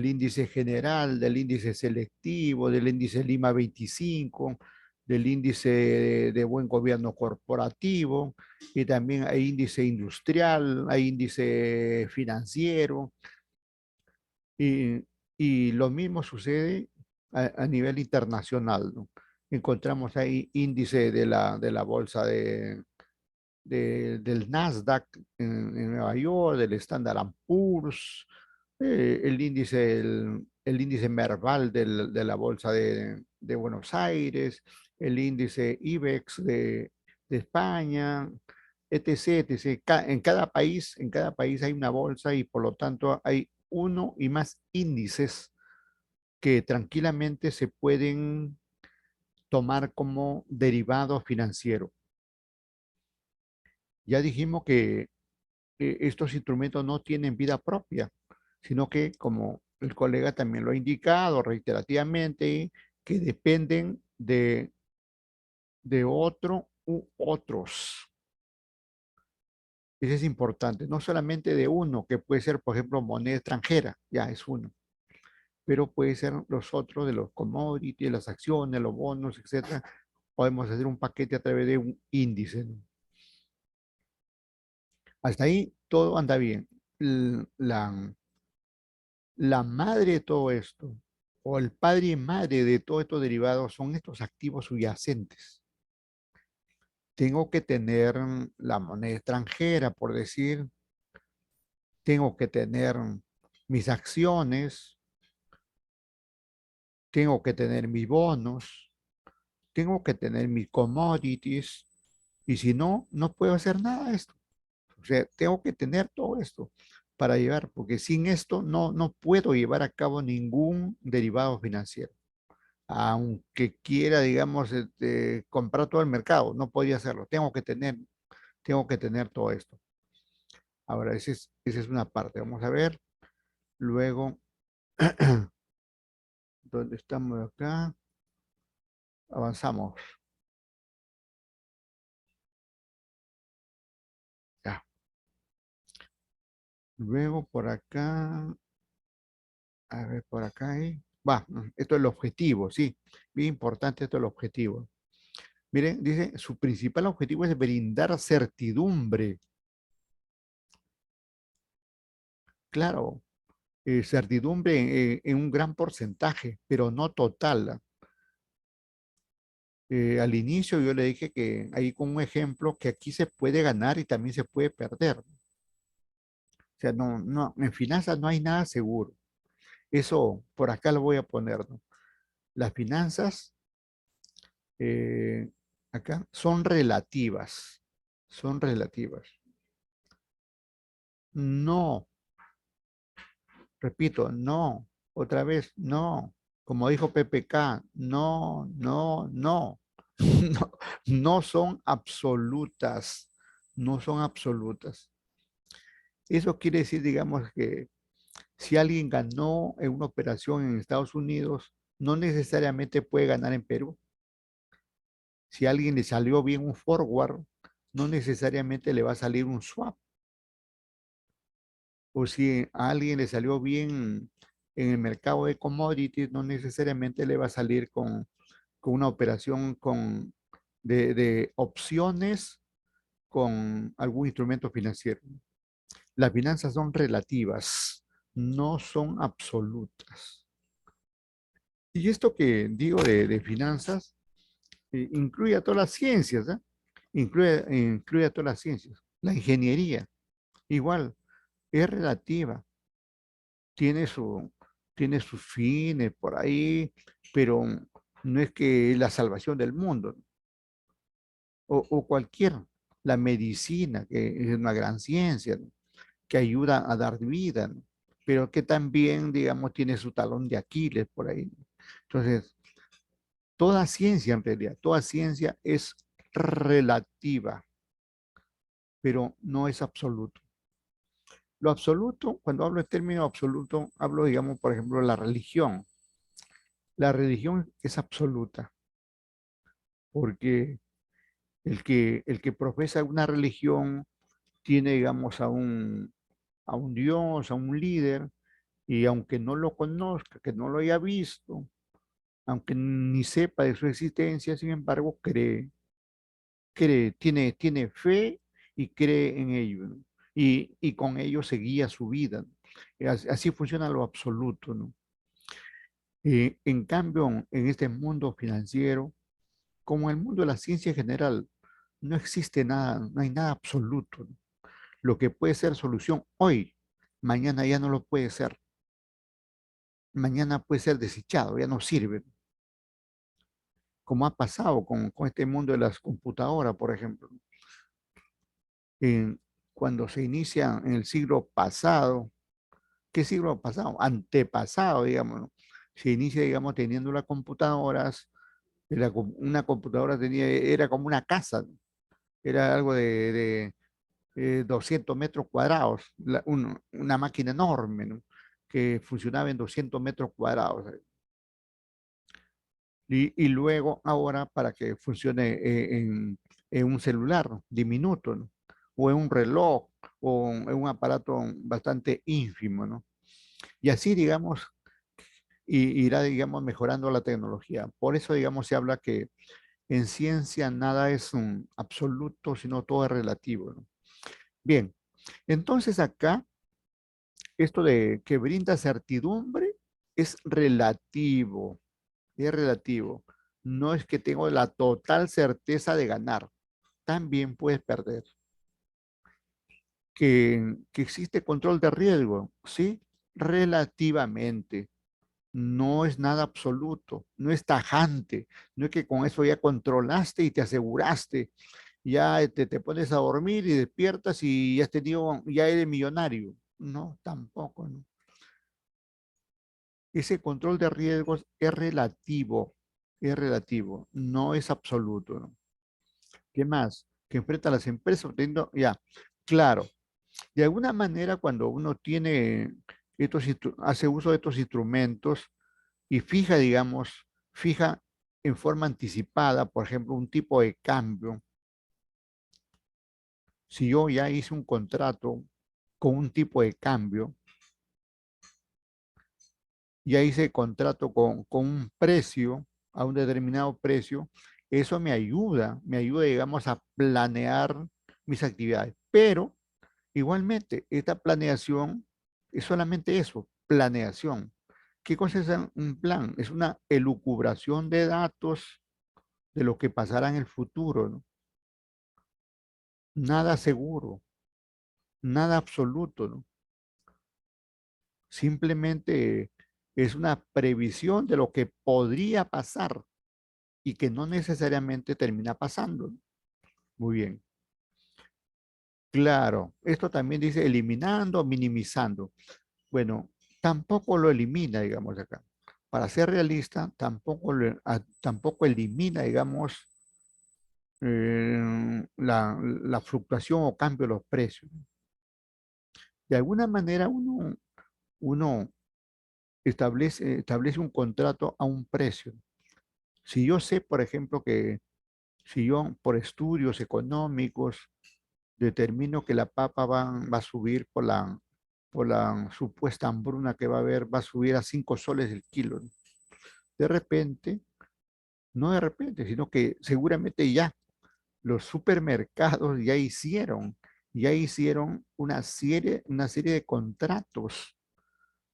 índice general, del índice selectivo, del índice Lima 25, del índice de buen gobierno corporativo, y también hay índice industrial, hay índice financiero, y, y lo mismo sucede a nivel internacional, ¿no? Encontramos ahí índice de la bolsa del Nasdaq en Nueva York, del Standard Poor's, el índice Merval de la Bolsa de Buenos Aires, el índice IBEX de España, etc., etc. En cada país hay una bolsa y por lo tanto hay uno y más índices que tranquilamente se pueden tomar como derivado financiero. Ya dijimos que estos instrumentos no tienen vida propia, sino que, como el colega también lo ha indicado reiterativamente, que dependen de otro u otros. Eso es importante, no solamente de uno, que puede ser, por ejemplo, moneda extranjera, ya es uno, pero puede ser los otros de los commodities, las acciones, los bonos, etcétera. Podemos hacer un paquete a través de un índice, ¿no? Hasta ahí todo anda bien. La madre de todo esto, o el padre y madre de todos estos derivados, son estos activos subyacentes. Tengo que tener la moneda extranjera, por decir, tengo que tener mis acciones, tengo que tener mis bonos, tengo que tener mis commodities, y si no, no puedo hacer nada de esto. O sea, tengo que tener todo esto para llevar, porque sin esto no puedo llevar a cabo ningún derivado financiero. Aunque quiera, digamos, comprar todo el mercado, no podía hacerlo. Tengo que tener todo esto. Ahora, esa es una parte. Vamos a ver. Luego, ¿dónde estamos acá? Avanzamos. Ya. Luego, por acá, a ver, por acá, va, esto es el objetivo, sí. Bien importante esto es el objetivo. Miren, dice, su principal objetivo es brindar certidumbre. Claro, certidumbre en un gran porcentaje, pero no total. Al inicio yo le dije que ahí con un ejemplo que aquí se puede ganar y también se puede perder. O sea, no, en finanzas no hay nada seguro. Eso por acá lo voy a poner, ¿no? Las finanzas eh, acá son relativas, son relativas. No, repito, no, otra vez, no. Como dijo PPK, no, no, no. No, no son absolutas, no son absolutas. Eso quiere decir, digamos, que si alguien ganó en una operación en Estados Unidos, no necesariamente puede ganar en Perú. Si a alguien le salió bien un forward, no necesariamente le va a salir un swap. O si a alguien le salió bien en el mercado de commodities, no necesariamente le va a salir con una operación de opciones con algún instrumento financiero. Las finanzas son relativas, no son absolutas. Y esto que digo de finanzas incluye a todas las ciencias, ¿eh? Incluye a todas las ciencias. La ingeniería, igual, es relativa. tiene tiene sus fines por ahí, pero no es que es la salvación del mundo, o cualquier, la medicina, que es una gran ciencia, ¿no? Que ayuda a dar vida, ¿no? Pero que también, digamos, tiene su talón de Aquiles por ahí, ¿no? Entonces, toda ciencia en realidad, toda ciencia es relativa, pero no es absoluto. Lo absoluto, cuando hablo de término absoluto, hablo, digamos, por ejemplo, de la religión. La religión es absoluta, porque el que profesa una religión tiene, digamos, a un Dios, a un líder, y aunque no lo conozca, que no lo haya visto, aunque ni sepa de su existencia, sin embargo, tiene fe y cree en ello, ¿no? Y con ello se guía su vida, ¿no? Así funciona lo absoluto, ¿no? En cambio, en este mundo financiero, como en el mundo de la ciencia general, no existe nada, no hay nada absoluto, ¿no? Lo que puede ser solución hoy, mañana ya no lo puede ser. Mañana puede ser desechado, ya no sirve. Como ha pasado con este mundo de las computadoras, por ejemplo. En- Cuando se inicia en el siglo pasado, ¿qué siglo pasado? Antepasado, digamos, ¿no? Se inicia, digamos, teniendo las computadoras. Una computadora era como una casa, ¿no? Era algo de 200 metros cuadrados, una máquina enorme, ¿no? Que funcionaba en 200 metros cuadrados. Y luego ahora para que funcione en un celular, ¿no? Diminuto, ¿no? O en un reloj, o en un aparato bastante ínfimo, ¿no? Y así, digamos, irá, digamos, mejorando la tecnología. Por eso, digamos, se habla que en ciencia nada es un absoluto, sino todo es relativo, ¿no? Bien, entonces acá, esto de que brinda certidumbre es relativo. Es relativo. No es que tengo la total certeza de ganar. También puedes perder. Que existe control de riesgo, ¿sí? Relativamente. No es nada absoluto, no es tajante. No es que con eso ya controlaste y te aseguraste. Ya te pones a dormir y despiertas y ya has tenido, ya eres millonario. No, tampoco, ¿no? Ese control de riesgos es relativo, no es absoluto, ¿no? ¿Qué más? Que enfrenta a las empresas obteniendo, ya, claro, de alguna manera cuando uno tiene hace uso de estos instrumentos y fija, digamos, fija en forma anticipada, por ejemplo, un tipo de cambio, si yo ya hice un contrato con un tipo de cambio, ya hice contrato con un precio, a un determinado precio, eso me ayuda, digamos, a planear mis actividades. Pero igualmente, esta planeación es solamente eso, planeación. ¿Qué cosa es un plan? Es una elucubración de datos de lo que pasará en el futuro, ¿no? Nada seguro, nada absoluto, ¿no? Simplemente es una previsión de lo que podría pasar y que no necesariamente termina pasando. Muy bien. Claro, esto también dice eliminando, minimizando. Bueno, tampoco lo elimina, digamos acá. Para ser realista, tampoco elimina, digamos, la fluctuación o cambio de los precios. De alguna manera uno establece un contrato a un precio. Si yo sé, por ejemplo, que si yo por estudios económicos determino que la papa va a subir por la supuesta hambruna que va a haber, va a subir a 5 soles el kilo, ¿no? De repente, no de repente, sino que seguramente ya los supermercados ya hicieron una serie de contratos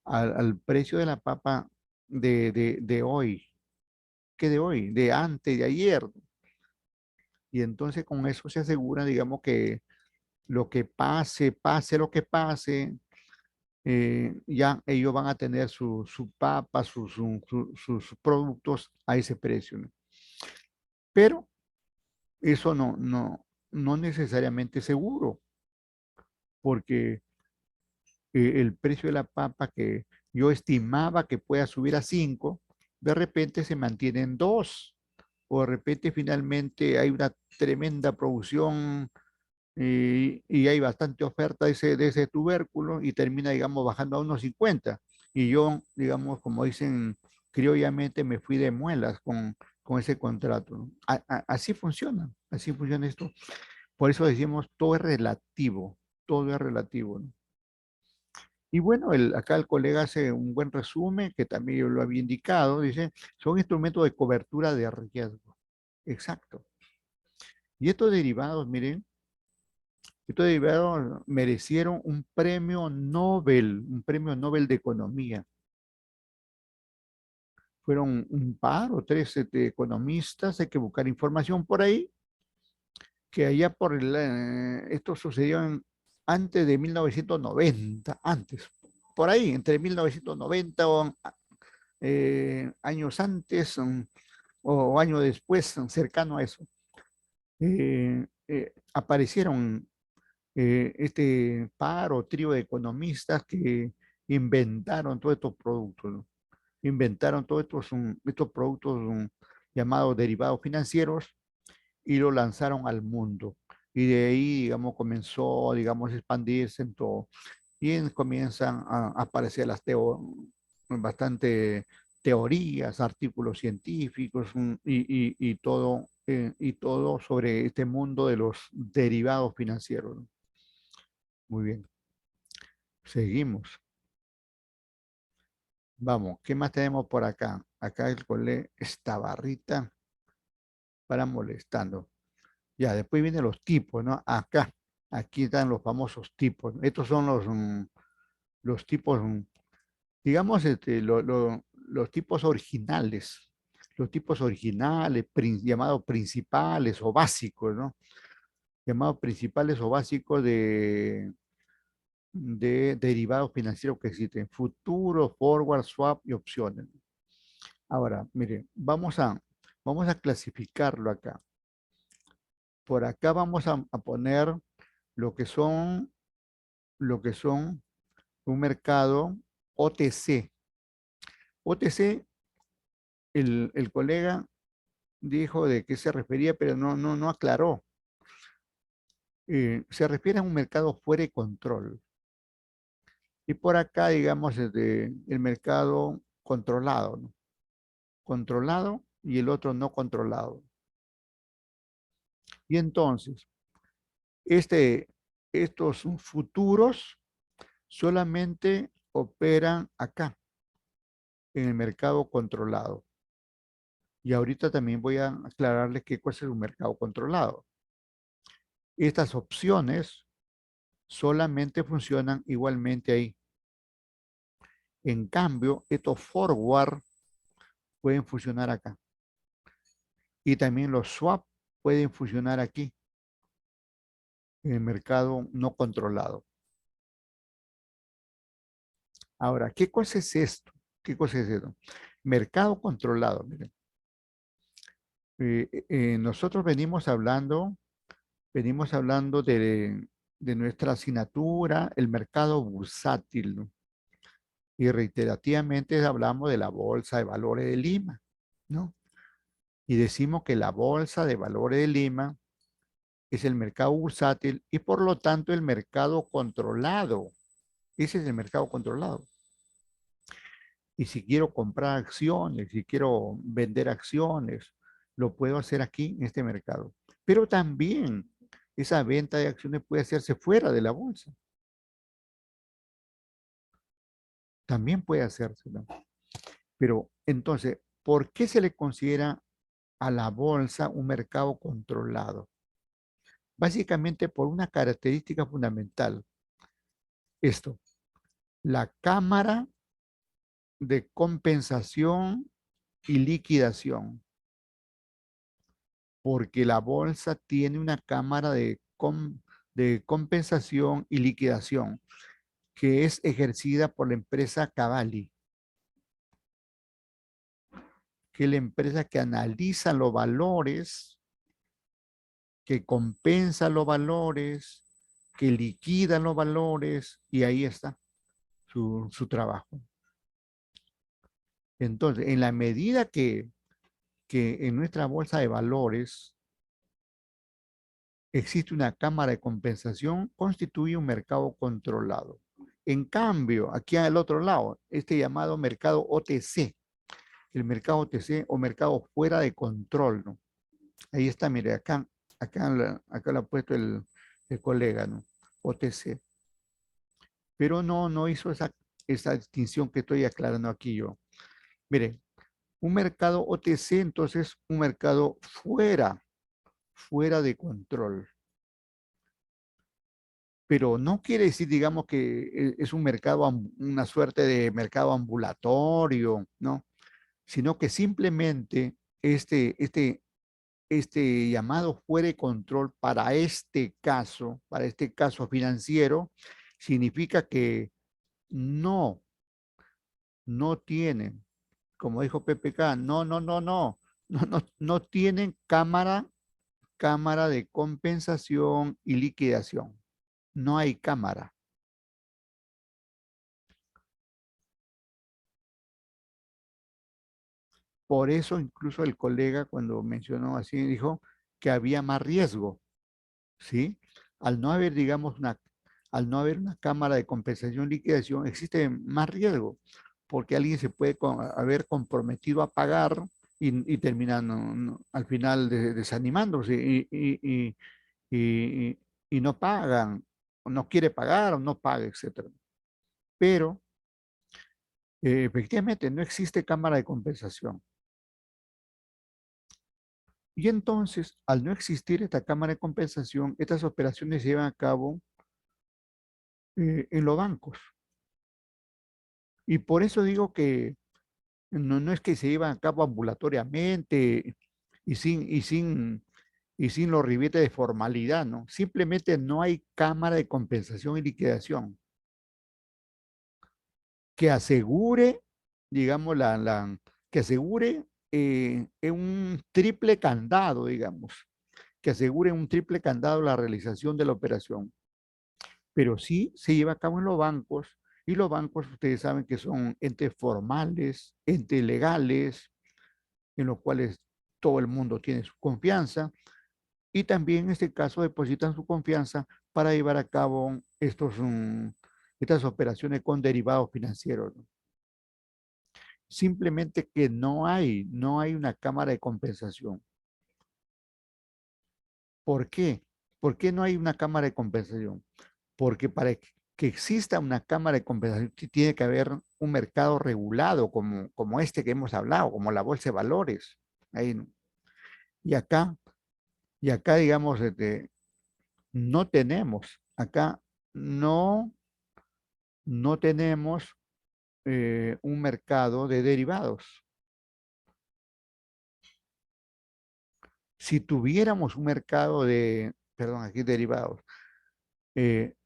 al precio de la papa de hoy, que de hoy, de antes, de ayer. Y entonces con eso se asegura, digamos, que lo que pase, pase lo que pase, ya ellos van a tener su papa, sus productos a ese precio, ¿no? Pero eso no necesariamente es seguro, porque el precio de la papa que yo estimaba que pueda subir a 5, de repente se mantiene en 2, o de repente finalmente hay una tremenda producción y hay bastante oferta de ese tubérculo y termina, digamos, bajando a unos 50. Y yo, digamos, como dicen criollamente, me fui de muelas con ese contrato, ¿no? Así funciona esto. Por eso decimos, todo es relativo, ¿no? Y bueno, acá el colega hace un buen resumen, que también yo lo había indicado, dice, son instrumentos de cobertura de riesgo. Exacto. Y estos derivados, miren, estos derivados merecieron un premio Nobel de Economía. Fueron un par o tres economistas, hay que buscar información por ahí, que allá esto sucedió antes de 1990, antes, por ahí, entre 1990 o años antes o años después, cercano a eso, aparecieron este par o trío de economistas que inventaron todos estos productos, ¿no? Inventaron todos estos productos llamados derivados financieros y lo lanzaron al mundo. Y de ahí, digamos, comenzó, digamos, a expandirse en todo. Comienzan a aparecer bastante teorías, artículos científicos y todo sobre este mundo de los derivados financieros, ¿no? Muy bien, seguimos. Vamos, ¿qué más tenemos por acá? Acá el cole esta barrita para molestando. Ya, después vienen los tipos, ¿no? Aquí están los famosos tipos, ¿no? Estos son los tipos, digamos, los tipos originales. Los tipos originales, llamados principales o básicos, ¿no? Llamados principales o básicos de derivados financieros que existen. Futuro, forward, swap y opciones. Ahora, mire, vamos a clasificarlo acá. Por acá vamos a poner lo que son, lo que son un mercado OTC. OTC, el colega dijo de qué se refería, pero no aclaró. Se refiere a un mercado fuera de control. Y por acá, digamos, el mercado controlado, ¿no? Controlado y el otro no controlado. Y entonces, este, estos futuros solamente operan acá, en el mercado controlado. Y ahorita también voy a aclararles qué cosa es un mercado controlado. Estas opciones solamente funcionan igualmente ahí. En cambio, estos forward pueden funcionar acá. Y también los swap pueden funcionar aquí, en el mercado no controlado. Ahora, ¿qué cosa es esto? ¿Qué cosa es esto? Mercado controlado. Miren. Nosotros venimos hablando de nuestra asignatura, el mercado bursátil, ¿no? Y reiterativamente hablamos de la Bolsa de Valores de Lima, ¿no? Y decimos que la Bolsa de Valores de Lima es el mercado bursátil y por lo tanto el mercado controlado. Ese es el mercado controlado. Y si quiero comprar acciones, si quiero vender acciones, lo puedo hacer aquí en este mercado. Pero también esa venta de acciones puede hacerse fuera de la bolsa. También puede hacerse, ¿no? Pero entonces, ¿por qué se le considera a la bolsa un mercado controlado? Básicamente por una característica fundamental. Esto, la cámara de compensación y liquidación. Porque la bolsa tiene una cámara de compensación y liquidación. que es ejercida por la empresa Cavalli, que es la empresa que analiza los valores, que compensa los valores, que liquida los valores, y ahí está su trabajo. Entonces, en la medida que en nuestra bolsa de valores existe una cámara de compensación, constituye un mercado controlado. En cambio, aquí al otro lado, este llamado mercado OTC, el mercado OTC o mercado fuera de control, ¿no? Ahí está, mire, acá lo ha puesto el colega, ¿no? OTC. Pero no hizo esa distinción que estoy aclarando aquí yo. Mire, un mercado OTC, entonces, un mercado fuera de control. Pero no quiere decir, digamos, que es un mercado, una suerte de mercado ambulatorio, ¿no? Sino que simplemente este llamado fuera de control para este caso financiero, significa que no, no tienen, como dijo PPK, no tienen cámara de compensación y liquidación. No hay cámara. Por eso incluso el colega cuando mencionó así dijo que había más riesgo, ¿sí? Al no haber, digamos, al no haber una cámara de compensación y liquidación, existe más riesgo, porque alguien se puede haber comprometido a pagar y termina al final desanimándose y, y no pagan, o no quiere pagar o no paga, etcétera. Pero efectivamente no existe cámara de compensación. Y entonces, al no existir esta cámara de compensación, estas operaciones se llevan a cabo en los bancos. Y por eso digo que no es que se llevan a cabo ambulatoriamente y sin los ribetes de formalidad, ¿no? Simplemente no hay cámara de compensación y liquidación que asegure, digamos, que asegure un triple candado, digamos, que asegure un triple candado la realización de la operación. Pero sí se lleva a cabo en los bancos, y los bancos ustedes saben que son entes formales, entes legales, en los cuales todo el mundo tiene su confianza, y también en este caso depositan su confianza para llevar a cabo estas operaciones con derivados financieros, ¿no? Simplemente que no hay una cámara de compensación. ¿Por qué? ¿Por qué no hay una cámara de compensación? Porque para que exista una cámara de compensación tiene que haber un mercado regulado como este que hemos hablado, como la bolsa de valores. Ahí, ¿no? Y acá, digamos, no tenemos, acá no, no tenemos un mercado de derivados. Si tuviéramos un mercado perdón, aquí derivados,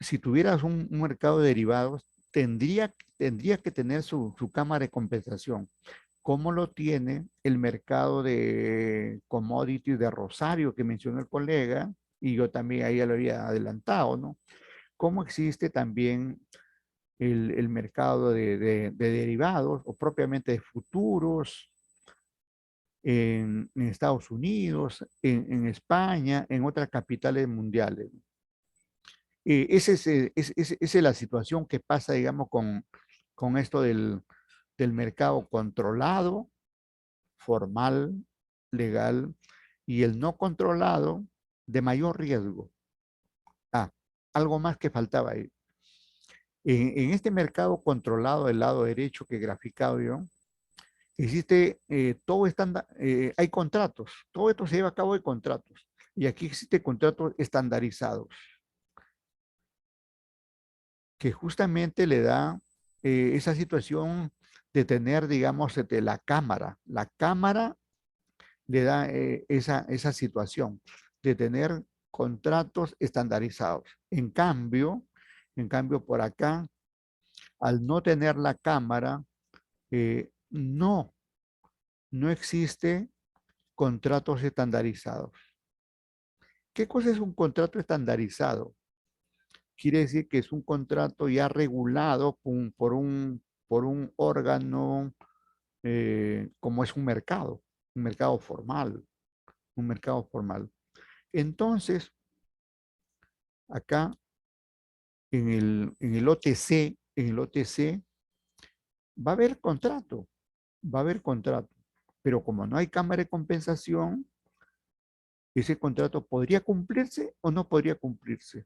si tuvieras un mercado de derivados, tendría que tener su cámara de compensación, como lo tiene el mercado de commodities de Rosario que mencionó el colega, y yo también ahí ya lo había adelantado, ¿no? Como existe también el mercado de derivados o propiamente de futuros en Estados Unidos, en España, en otras capitales mundiales. Esa es la situación que pasa, digamos, con esto del mercado controlado, formal, legal, y el no controlado de mayor riesgo. Ah, algo más que faltaba ahí. En este mercado controlado del lado derecho que he graficado yo, existe todo estándar, hay contratos, todo esto se lleva a cabo de contratos, y aquí existe contratos estandarizados, que justamente le da esa situación de tener, digamos, la cámara le da esa situación de tener contratos estandarizados. En cambio, por acá al no tener la cámara, no existe contratos estandarizados. ¿Qué cosa es un contrato estandarizado? Quiere decir que es un contrato ya regulado por un órgano como es un mercado formal, un mercado formal. Entonces, acá en el OTC va a haber contrato, pero como no hay cámara de compensación, ese contrato podría cumplirse o no podría cumplirse.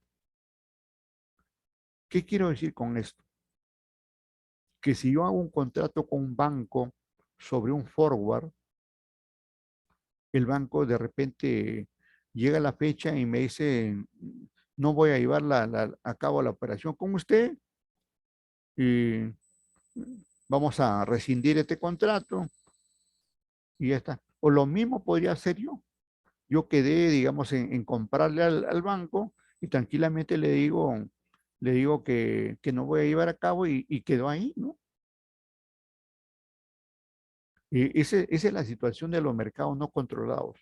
¿Qué quiero decir con esto? Que si yo hago un contrato con un banco sobre un forward, el banco de repente llega la fecha y me dice, no voy a llevar a cabo la operación con usted y vamos a rescindir este contrato y ya está. O lo mismo podría hacer yo. Yo quedé, digamos, en comprarle al banco y tranquilamente le digo que no voy a llevar a cabo y quedó ahí, ¿no? Esa es la situación de los mercados no controlados,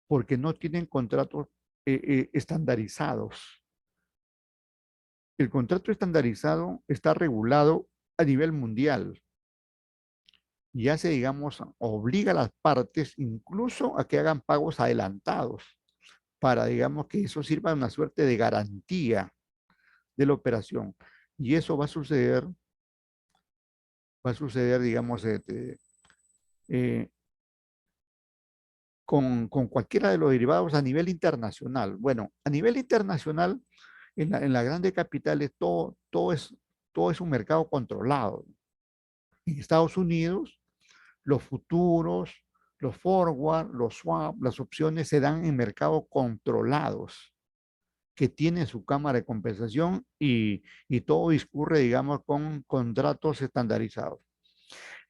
porque no tienen contratos estandarizados. El contrato estandarizado está regulado a nivel mundial y hace, digamos, obliga a las partes incluso a que hagan pagos adelantados para, digamos, que eso sirva de una suerte de garantía de la operación. Y eso va a suceder, digamos, eh, con cualquiera de los derivados a nivel internacional. Bueno, a nivel internacional, en las grandes capitales, todo es un mercado controlado. En Estados Unidos, los futuros, los forward, los swap, las opciones se dan en mercados controlados que tienen su cámara de compensación y todo discurre, digamos, con contratos estandarizados.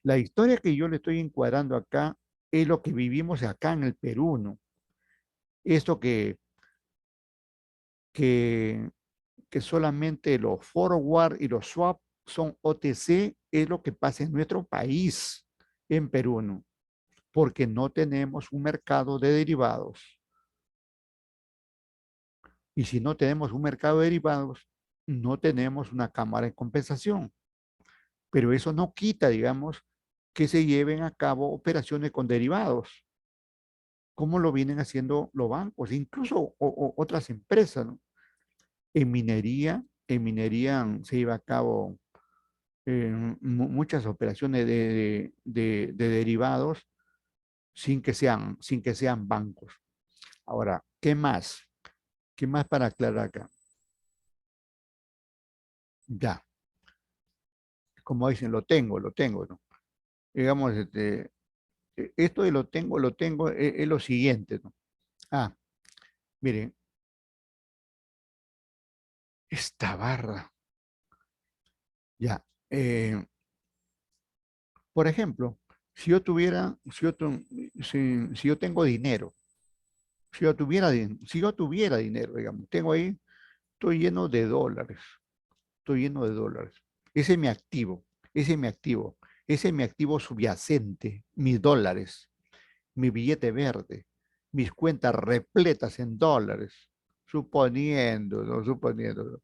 La historia que yo le estoy encuadrando acá es lo que vivimos acá en el Perú, ¿no? Esto que, que solamente los forward y los swap son OTC es lo que pasa en nuestro país, en Perú, ¿no? Porque no tenemos un mercado de derivados. Y si no tenemos un mercado de derivados, no tenemos una cámara de compensación. Pero eso no quita, digamos, que se lleven a cabo operaciones con derivados, como lo vienen haciendo los bancos, incluso otras empresas, ¿no? En minería se lleva a cabo muchas operaciones de derivados sin que sean bancos. Ahora, ¿qué más? ¿Qué más para aclarar acá? Ya, como dicen, lo tengo, ¿no? Digamos, esto de lo tengo, es lo siguiente, ¿no? Ah, miren, esta barra, ya. Por ejemplo, si yo tuviera, si yo tengo dinero, si yo tuviera dinero, digamos, tengo ahí, estoy lleno de dólares, estoy lleno de dólares. Ese es mi activo, ese es mi activo, ese es mi activo subyacente, mis dólares, mi billete verde, mis cuentas repletas en dólares, suponiendo, no suponiendo, ¿no?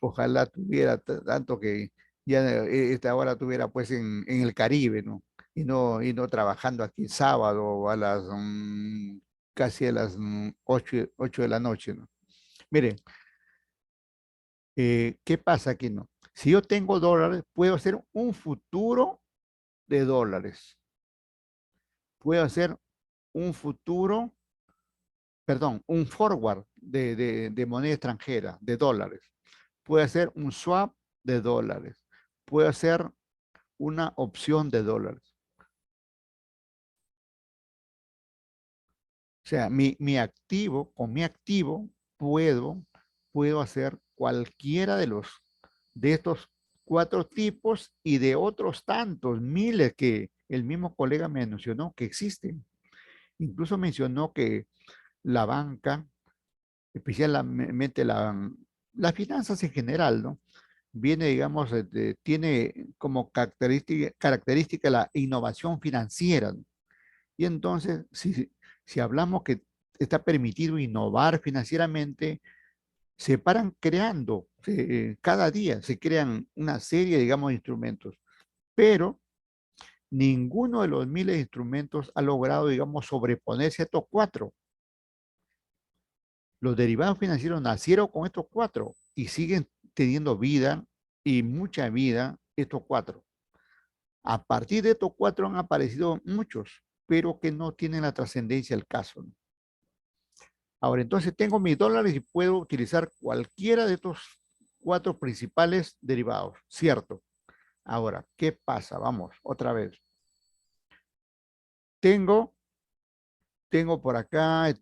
Ojalá tuviera tanto que ya esta hora tuviera pues en el Caribe, ¿no? Y no trabajando aquí sábado a las casi a las 8 de la noche, ¿no? Miren, ¿qué pasa aquí, no? Si yo tengo dólares, puedo hacer un futuro de dólares. Puedo hacer un futuro, perdón, un forward de moneda extranjera, de dólares. Puedo hacer un swap de dólares. Puedo hacer una opción de dólares. O sea, con mi activo puedo hacer cualquiera de estos cuatro tipos y de otros tantos, miles que el mismo colega me mencionó que existen. Incluso mencionó que la banca, especialmente las finanzas en general, ¿no? viene, digamos, tiene como característica la innovación financiera, ¿no? Y entonces, si hablamos que está permitido innovar financieramente, se paran creando, cada día se crean una serie, digamos, de instrumentos, pero ninguno de los miles de instrumentos ha logrado, digamos, sobreponerse a estos cuatro. Los derivados financieros nacieron con estos cuatro y siguen teniendo vida y mucha vida estos cuatro. A partir de estos cuatro han aparecido muchos, pero que no tienen la trascendencia del caso, ¿no? Ahora, entonces tengo mis dólares y puedo utilizar cualquiera de estos cuatro principales derivados, ¿cierto? Ahora, ¿qué pasa? Vamos, otra vez. Tengo, tengo por acá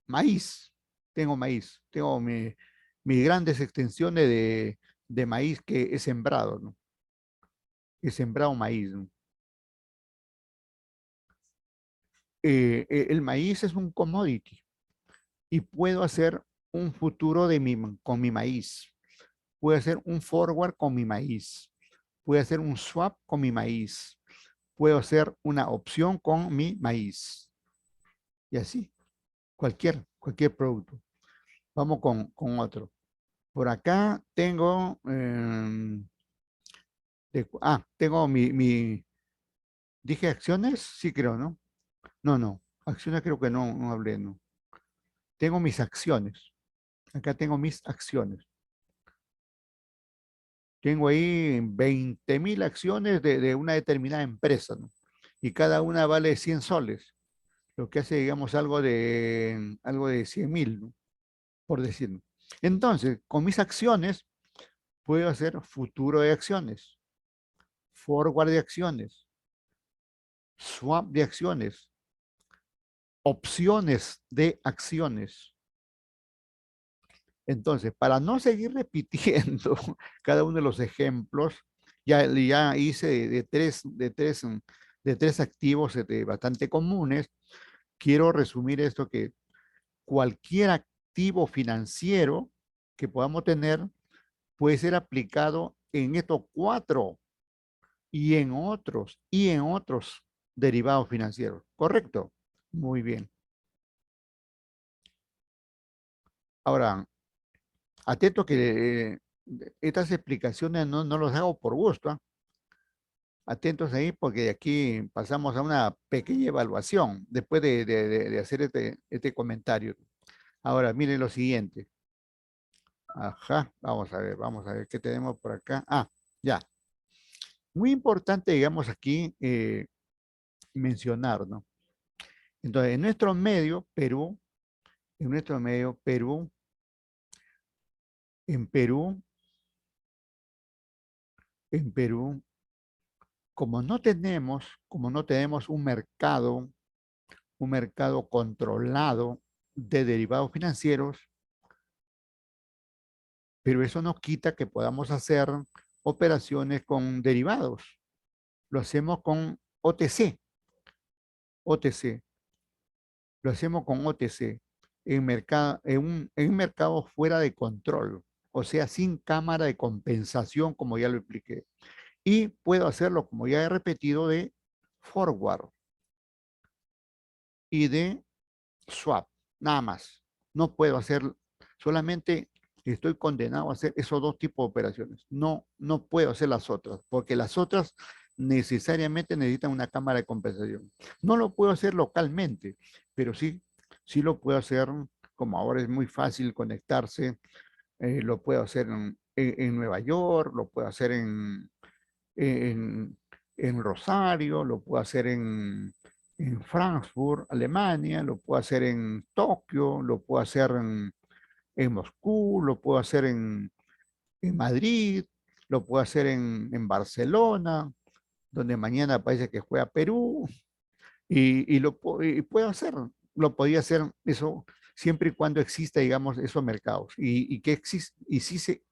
maíz, tengo mis grandes extensiones de maíz que he sembrado, ¿no? He sembrado maíz, ¿no? El maíz es un commodity y puedo hacer un futuro con mi maíz. Puedo hacer un forward con mi maíz. Puedo hacer un swap con mi maíz. Puedo hacer una opción con mi maíz. Y así, cualquier producto. Vamos con otro. Por acá tengo, tengo dije acciones, sí creo, ¿no? No, acciones creo que no hablé, no. Tengo mis acciones. Acá tengo mis acciones. Tengo ahí 20.000 acciones de una determinada empresa, ¿no? Y cada una vale 100 soles, lo que hace, digamos, algo de 100.000, ¿no? Por decirlo. Entonces, con mis acciones, puedo hacer futuro de acciones, forward de acciones, swap de acciones, opciones de acciones. Entonces, para no seguir repitiendo cada uno de los ejemplos, ya hice de tres activos bastante comunes. Quiero resumir esto que cualquier activo financiero que podamos tener puede ser aplicado en estos cuatro y en otros derivados financieros. ¿Correcto? Muy bien. Ahora, atento que estas explicaciones no los hago por gusto, ¿ah? Atentos ahí porque de aquí pasamos a una pequeña evaluación después de hacer este comentario. Ahora, miren lo siguiente. Ajá, vamos a ver qué tenemos por acá. Ya. Muy importante, digamos, aquí mencionar, ¿no? Entonces, en nuestro medio, Perú, en Perú, en Perú, como no tenemos un mercado controlado de derivados financieros, pero eso no quita que podamos hacer operaciones con derivados. Lo hacemos con OTC, OTC, lo hacemos con OTC en mercados fuera de control, o sea, sin cámara de compensación, como ya lo expliqué. Y puedo hacerlo, como ya he repetido, de forward y de swap, nada más. No puedo hacer, solamente estoy condenado a hacer esos dos tipos de operaciones. No puedo hacer las otras, porque las otras necesariamente necesitan una cámara de compensación. No lo puedo hacer localmente, pero sí lo puedo hacer, como ahora es muy fácil conectarse, lo puedo hacer en Nueva York, lo puedo hacer en, en Rosario, lo puedo hacer en Frankfurt, Alemania, lo puedo hacer en Tokio, lo puedo hacer en Moscú, lo puedo hacer en Madrid, lo puedo hacer en Barcelona, donde mañana parece que juega Perú, y puedo hacer, lo podía hacer eso siempre y cuando exista, digamos, esos mercados. Y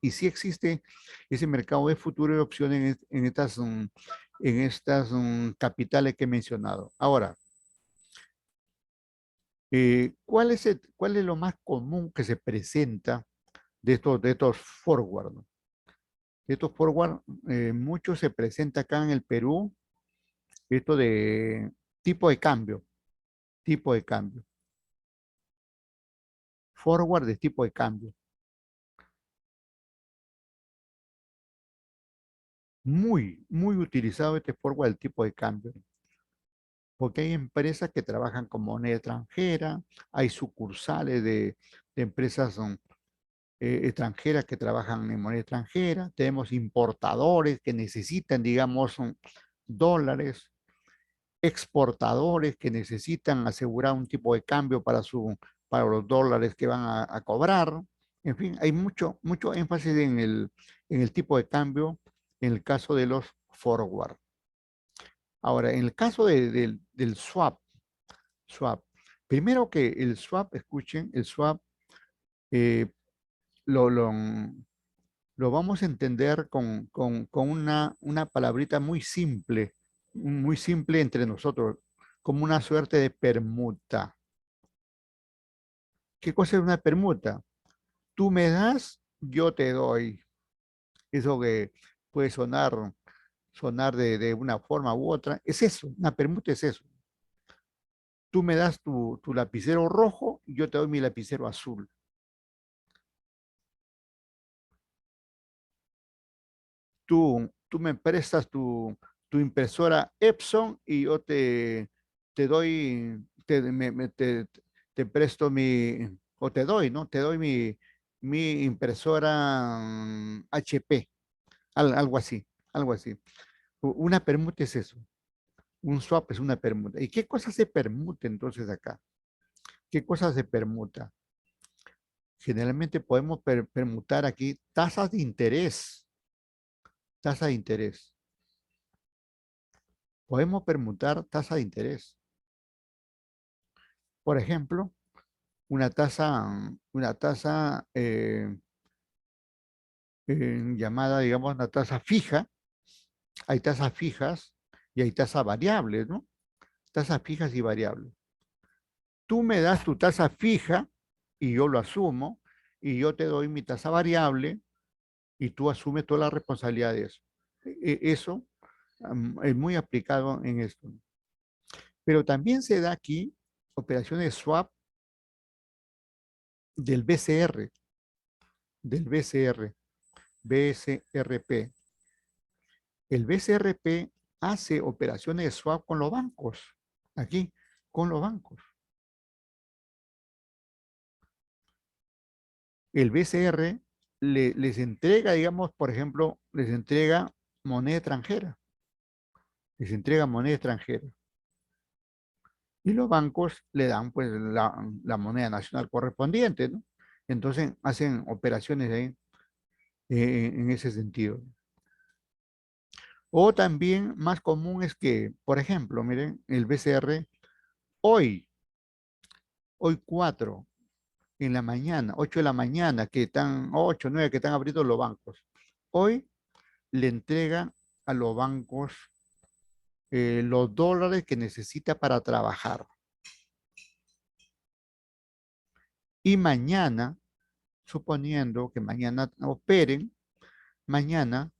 si existe ese mercado de futuro de opciones en estas capitales que he mencionado. Ahora, ¿cuál es lo más común que se presenta de estos forward, ¿no? Estos forward, mucho se presenta acá en el Perú, esto de tipo de cambio, tipo de cambio, forward de tipo de cambio. Muy utilizado este forward del tipo de cambio, porque hay empresas que trabajan con moneda extranjera, hay sucursales de empresas extranjeras que trabajan en moneda extranjera, tenemos importadores que necesitan, digamos, dólares, exportadores que necesitan asegurar un tipo de cambio para los dólares que van a cobrar. En fin, hay mucho énfasis en el tipo de cambio en el caso de los forward. Ahora, en el caso del swap, primero que el swap, escuchen, el swap eh, lo, lo, lo vamos a entender con una palabrita muy simple entre nosotros, como una suerte de permuta. ¿Qué cosa es una permuta? Tú me das, yo te doy. Eso que puede sonar de una forma u otra. Es eso, una permuta es eso. Tú me das tu lapicero rojo, yo te doy mi lapicero azul. Tú me prestas tu impresora Epson y yo te doy, te presto o te doy, ¿no? Te doy mi impresora HP, algo así, algo así. Una permuta es eso, un swap es una permuta. ¿Y qué cosa se permuta entonces acá? ¿Qué cosa se permuta? Generalmente podemos permutar aquí tasas de interés, tasa de interés. Podemos permutar tasa de interés. Por ejemplo, una tasa llamada, digamos, una tasa fija. Hay tasas fijas y hay tasas variables, ¿no? Tasas fijas y variables. Tú me das tu tasa fija y yo lo asumo y yo te doy mi tasa variable y tú asumes toda la responsabilidad de eso. Eso es muy aplicado en esto. Pero también se da aquí operaciones de swap del BCR, del BCR, BSRP. El BCRP hace operaciones de swap con los bancos, aquí, con los bancos. El BCR les entrega, digamos, por ejemplo, les entrega moneda extranjera, les entrega moneda extranjera. Y los bancos le dan pues la moneda nacional correspondiente, ¿no? Entonces hacen operaciones ahí en ese sentido. O también más común es que, por ejemplo, miren, el BCR hoy, hoy 4 en la mañana, 8 de la mañana, que están 8, 9 que están abriendo los bancos. Hoy le entrega a los bancos los dólares que necesita para trabajar. Y mañana, suponiendo que mañana operen, mañana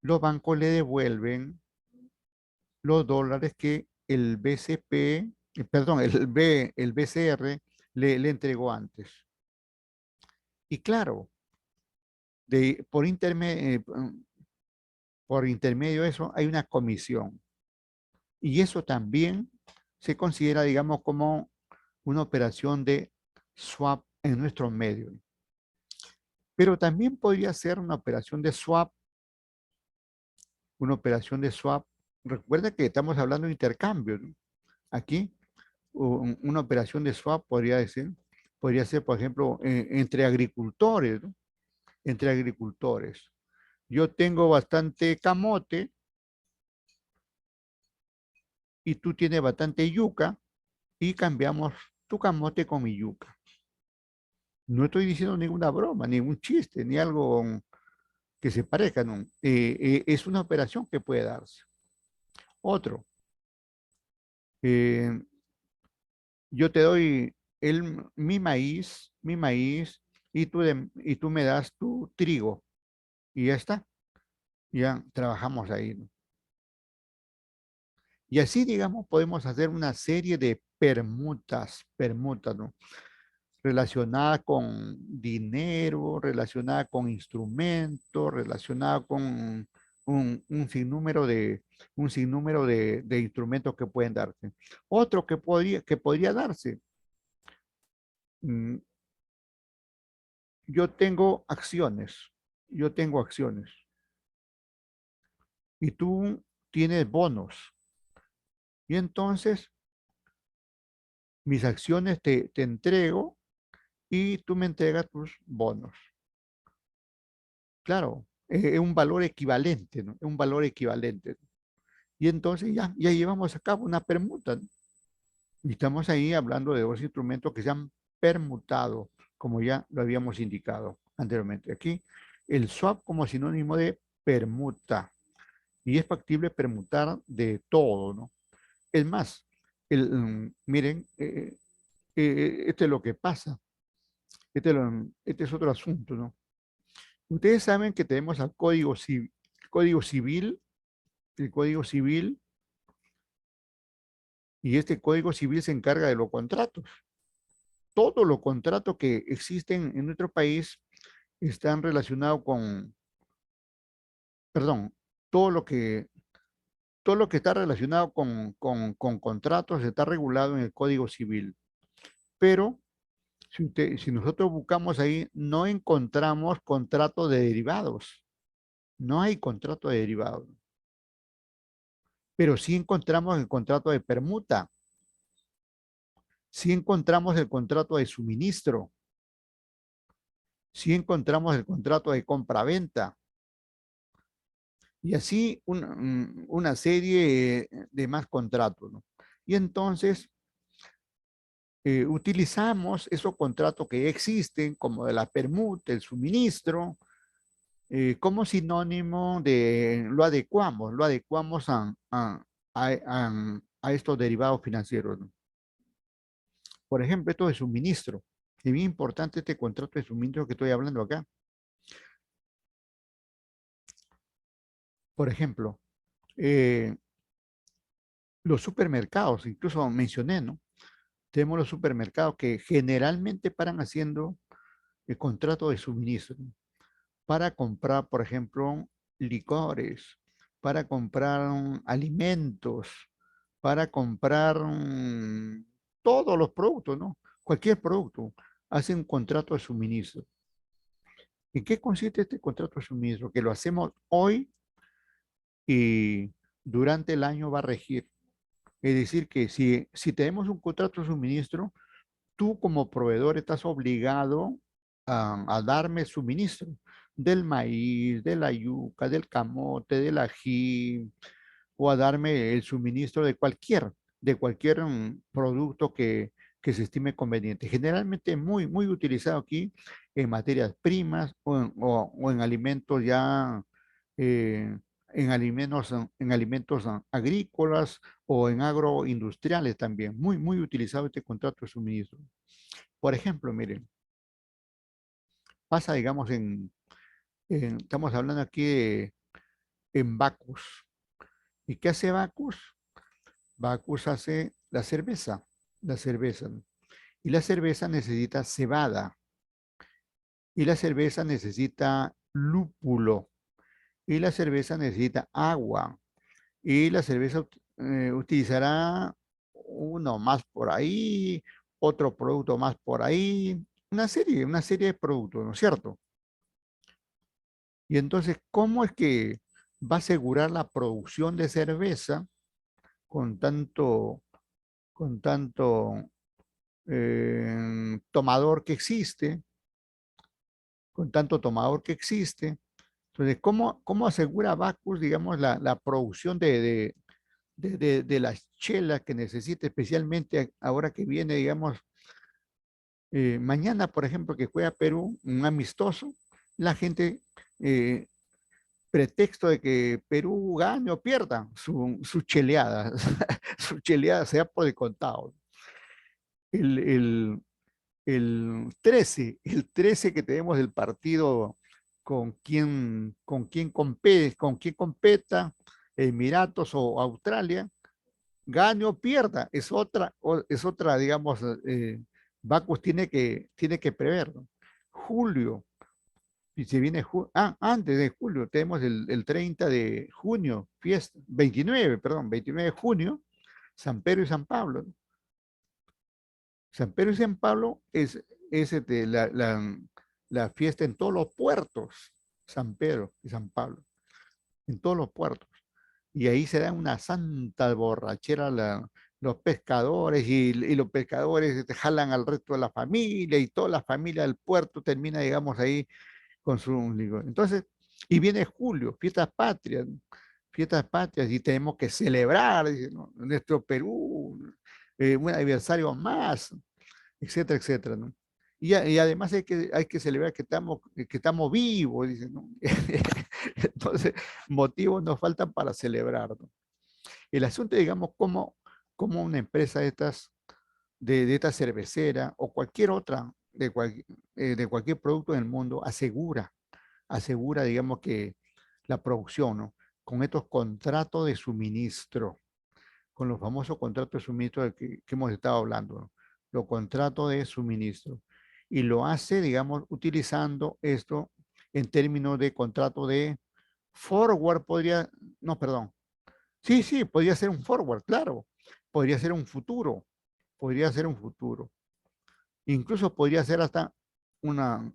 los bancos le devuelven los dólares que el BCP, perdón, el BCR le entregó antes. Y claro, por intermedio de eso hay una comisión. Y eso también se considera, digamos, como una operación de swap en nuestro medio. Pero también podría ser una operación de swap, una operación de swap. Recuerda que estamos hablando de intercambio, ¿no? Aquí, una operación de swap podría ser, por ejemplo, entre agricultores, ¿no? Entre agricultores. Yo tengo bastante camote y tú tienes bastante yuca y cambiamos tu camote con mi yuca. No estoy diciendo ninguna broma, ningún chiste, ni algo que se parezca, no. Es una operación que puede darse. Otro, eh, yo te doy mi maíz, y tú me das tu trigo, y ya está. ya trabajamos ahí, ¿no? Y así, digamos, podemos hacer una serie de permutas, ¿no? Relacionada con dinero, relacionada con instrumentos, relacionada con un sinnúmero de instrumentos que pueden darse. Otro que podría darse, mm, yo tengo acciones, yo tengo acciones y tú tienes bonos. Y entonces mis acciones te entrego y tú me entregas tus bonos. Claro, es un valor equivalente, ¿no? Es un valor equivalente. Y entonces ya llevamos a cabo una permuta, ¿no? Y estamos ahí hablando de dos instrumentos que se han permutado, como ya lo habíamos indicado anteriormente. Aquí, el swap como sinónimo de permuta. Y es factible permutar de todo, ¿no? Es más, miren, este es lo que pasa. Este es otro asunto, ¿no? Ustedes saben que tenemos al Código Civil, el Código Civil, y este Código Civil se encarga de los contratos. Todos los contratos que existen en nuestro país están relacionados con, perdón, todo lo que, todo lo que está relacionado con contratos está regulado en el Código Civil. Pero si nosotros buscamos ahí, no encontramos contratos de derivados. No hay contrato de derivados. Pero sí encontramos el contrato de permuta. Sí encontramos el contrato de suministro. Sí encontramos el contrato de compra-venta. Y así una serie de más contratos, ¿no? Y entonces utilizamos esos contratos que existen, como de la permuta, el suministro, como sinónimo de lo adecuamos a estos derivados financieros, ¿no? Por ejemplo, esto de suministro. Es bien importante este contrato de suministro que estoy hablando acá. Por ejemplo, eh, los supermercados, incluso mencioné, ¿no? Tenemos los supermercados que generalmente paran haciendo el contrato de suministro, ¿no? Para comprar, por ejemplo, licores, para comprar alimentos, para comprar todos los productos, ¿no? Cualquier producto, hacen un contrato de suministro. ¿En qué consiste este contrato de suministro? Que lo hacemos hoy y durante el año va a regir. Es decir, que si tenemos un contrato de suministro, tú como proveedor estás obligado a darme suministro del maíz, de la yuca, del camote, del ají, o a darme el suministro de cualquier producto que se estime conveniente. Generalmente muy utilizado aquí en materias primas o en alimentos ya, eh, en alimentos agrícolas o en agroindustriales también. Muy utilizado este contrato de suministro. Por ejemplo, miren, pasa, digamos, estamos hablando aquí en Bacus. ¿Y qué hace Bacus? Bacus hace la cerveza, ¿no? Y la cerveza necesita cebada, y la cerveza necesita lúpulo, y la cerveza necesita agua, y la cerveza utilizará uno más por ahí, otro producto más por ahí, una serie de productos, ¿no es cierto? Y entonces, ¿cómo es que va a asegurar la producción de cerveza con tanto tomador que existe, con tanto tomador que existe? Entonces, ¿cómo asegura Bacus, digamos, la producción de las chelas que necesita, especialmente ahora que viene, digamos, mañana, por ejemplo, que juega Perú, un amistoso, la gente, eh, pretexto de que Perú gane o pierda, su cheleada, su cheleada sea por descontado. El, el, el 13 que tenemos del partido con quién competa, Emiratos o Australia, gane o pierda, es otra, digamos, Bacus tiene que prever, ¿no? Julio, y se viene, antes de julio, tenemos el 30 de junio, fiesta, 29, perdón, 29 de junio, San Pedro y San Pablo, ¿no? San Pedro y San Pablo es la fiesta en todos los puertos, San Pedro y San Pablo, en todos los puertos. Y ahí se da una santa borrachera los pescadores y los pescadores jalan al resto de la familia y toda la familia del puerto termina, digamos, ahí con su licor. Entonces, y viene julio, fiestas patrias y tenemos que celebrar, dice, ¿no? Nuestro Perú, un aniversario más, etcétera, etcétera, ¿no? Y además hay que celebrar que estamos vivos, dice, ¿no? Entonces, motivos nos faltan para celebrar, ¿no? El asunto, digamos, como una empresa de esta cervecera o cualquier otra, de cualquier producto en el mundo, asegura, digamos, que la producción, ¿no? Con estos contratos de suministro, con los famosos contratos de suministro que hemos estado hablando, ¿no? Los contratos de suministro. Y lo hace, digamos, utilizando esto en términos de contrato de forward, no, perdón. Sí, sí, podría ser un forward, claro. Podría ser un futuro. Podría ser un futuro. Incluso podría ser hasta una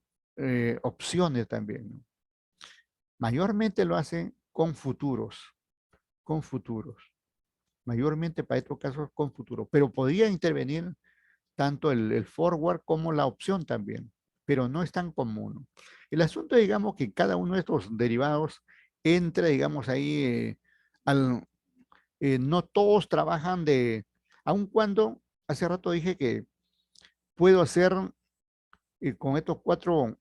opciones también, ¿no? Mayormente lo hace con futuros. Mayormente para estos casos con futuros. Pero podría intervenir tanto el forward como la opción también, pero no es tan común. El asunto, digamos, que cada uno de estos derivados entra, digamos, ahí, no todos trabajan aun cuando hace rato dije que puedo hacer, con estos cuatro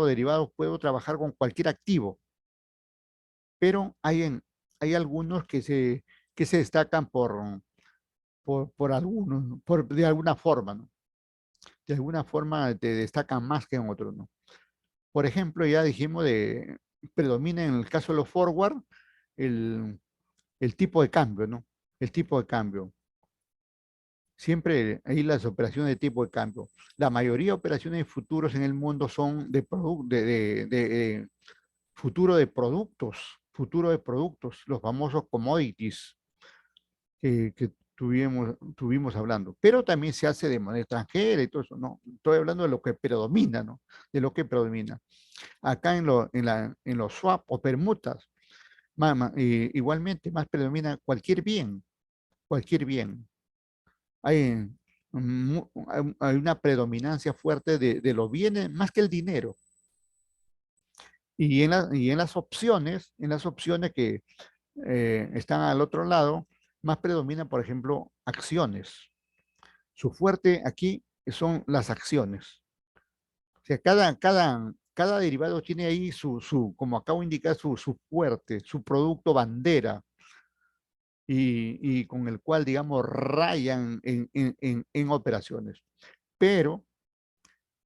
derivados, puedo trabajar con cualquier activo, pero hay algunos que se destacan por algunos, ¿no? De alguna forma, ¿no? De alguna forma te destacan más que en otros, ¿no? Por ejemplo, ya dijimos predomina en el caso de los forward el, el tipo de cambio, ¿no? El tipo de cambio. Siempre hay las operaciones de tipo de cambio. La mayoría de operaciones de futuros en el mundo son futuro de productos, los famosos commodities que tuvimos hablando. Pero también se hace de moneda extranjera y todo eso, ¿no? Estoy hablando de lo que predomina, ¿no? De lo que predomina. Acá en los swap o permutas, igualmente más predomina cualquier bien. Hay, hay una predominancia fuerte de los bienes más que el dinero. Y en las opciones que están al otro lado, más predominan, por ejemplo, acciones. Su fuerte aquí son las acciones. O sea, cada derivado tiene ahí como acabo de indicar, su fuerte, su producto bandera, y con el cual, digamos, rayan en operaciones. Pero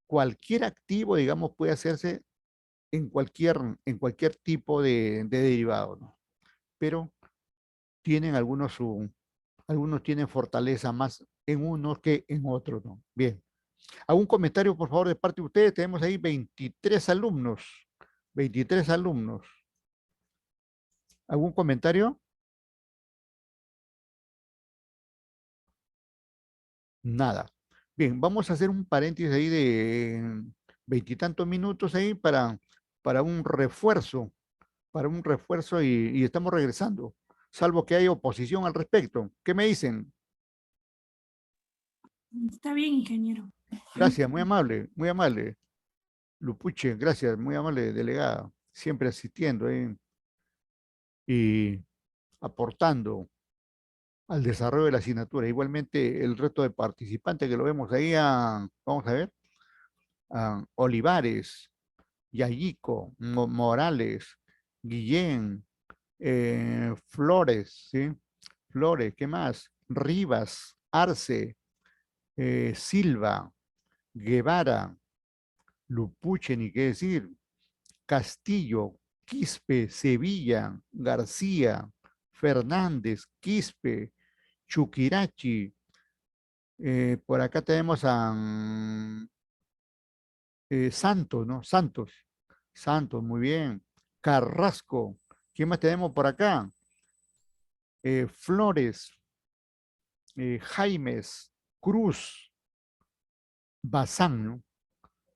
cualquier activo, digamos, puede hacerse en cualquier tipo de derivado, ¿no? Pero tienen algunos tienen fortaleza más en unos que en otros, ¿no? Bien. ¿Algún comentario, por favor, de parte de ustedes? Tenemos ahí 23 alumnos. 23 alumnos. ¿Algún comentario? Nada. Bien, vamos a hacer un paréntesis ahí de veintitantos minutos ahí para un refuerzo y estamos regresando, salvo que haya oposición al respecto. ¿Qué me dicen? Está bien, ingeniero. Gracias, muy amable, muy amable. Lupuche, gracias, muy amable, delegada, siempre asistiendo y aportando al desarrollo de la asignatura. Igualmente el resto de participantes que lo vemos ahí, vamos a ver, Olivares, Yayico, Morales, Guillén, Flores, ¿sí? Flores, ¿qué más? Rivas, Arce, Silva, Guevara, Lupuche, ni qué decir, Castillo, Quispe, Sevilla, García, Fernández, Quispe, Chuquirachi. Por acá tenemos a Santos, ¿no? Santos. Santos, muy bien. Carrasco. ¿Quién más tenemos por acá? Flores, Jaimes, Cruz, Bazán, ¿no?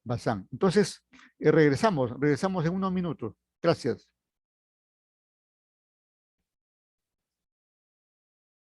Bazán. Entonces, regresamos en unos minutos. Gracias.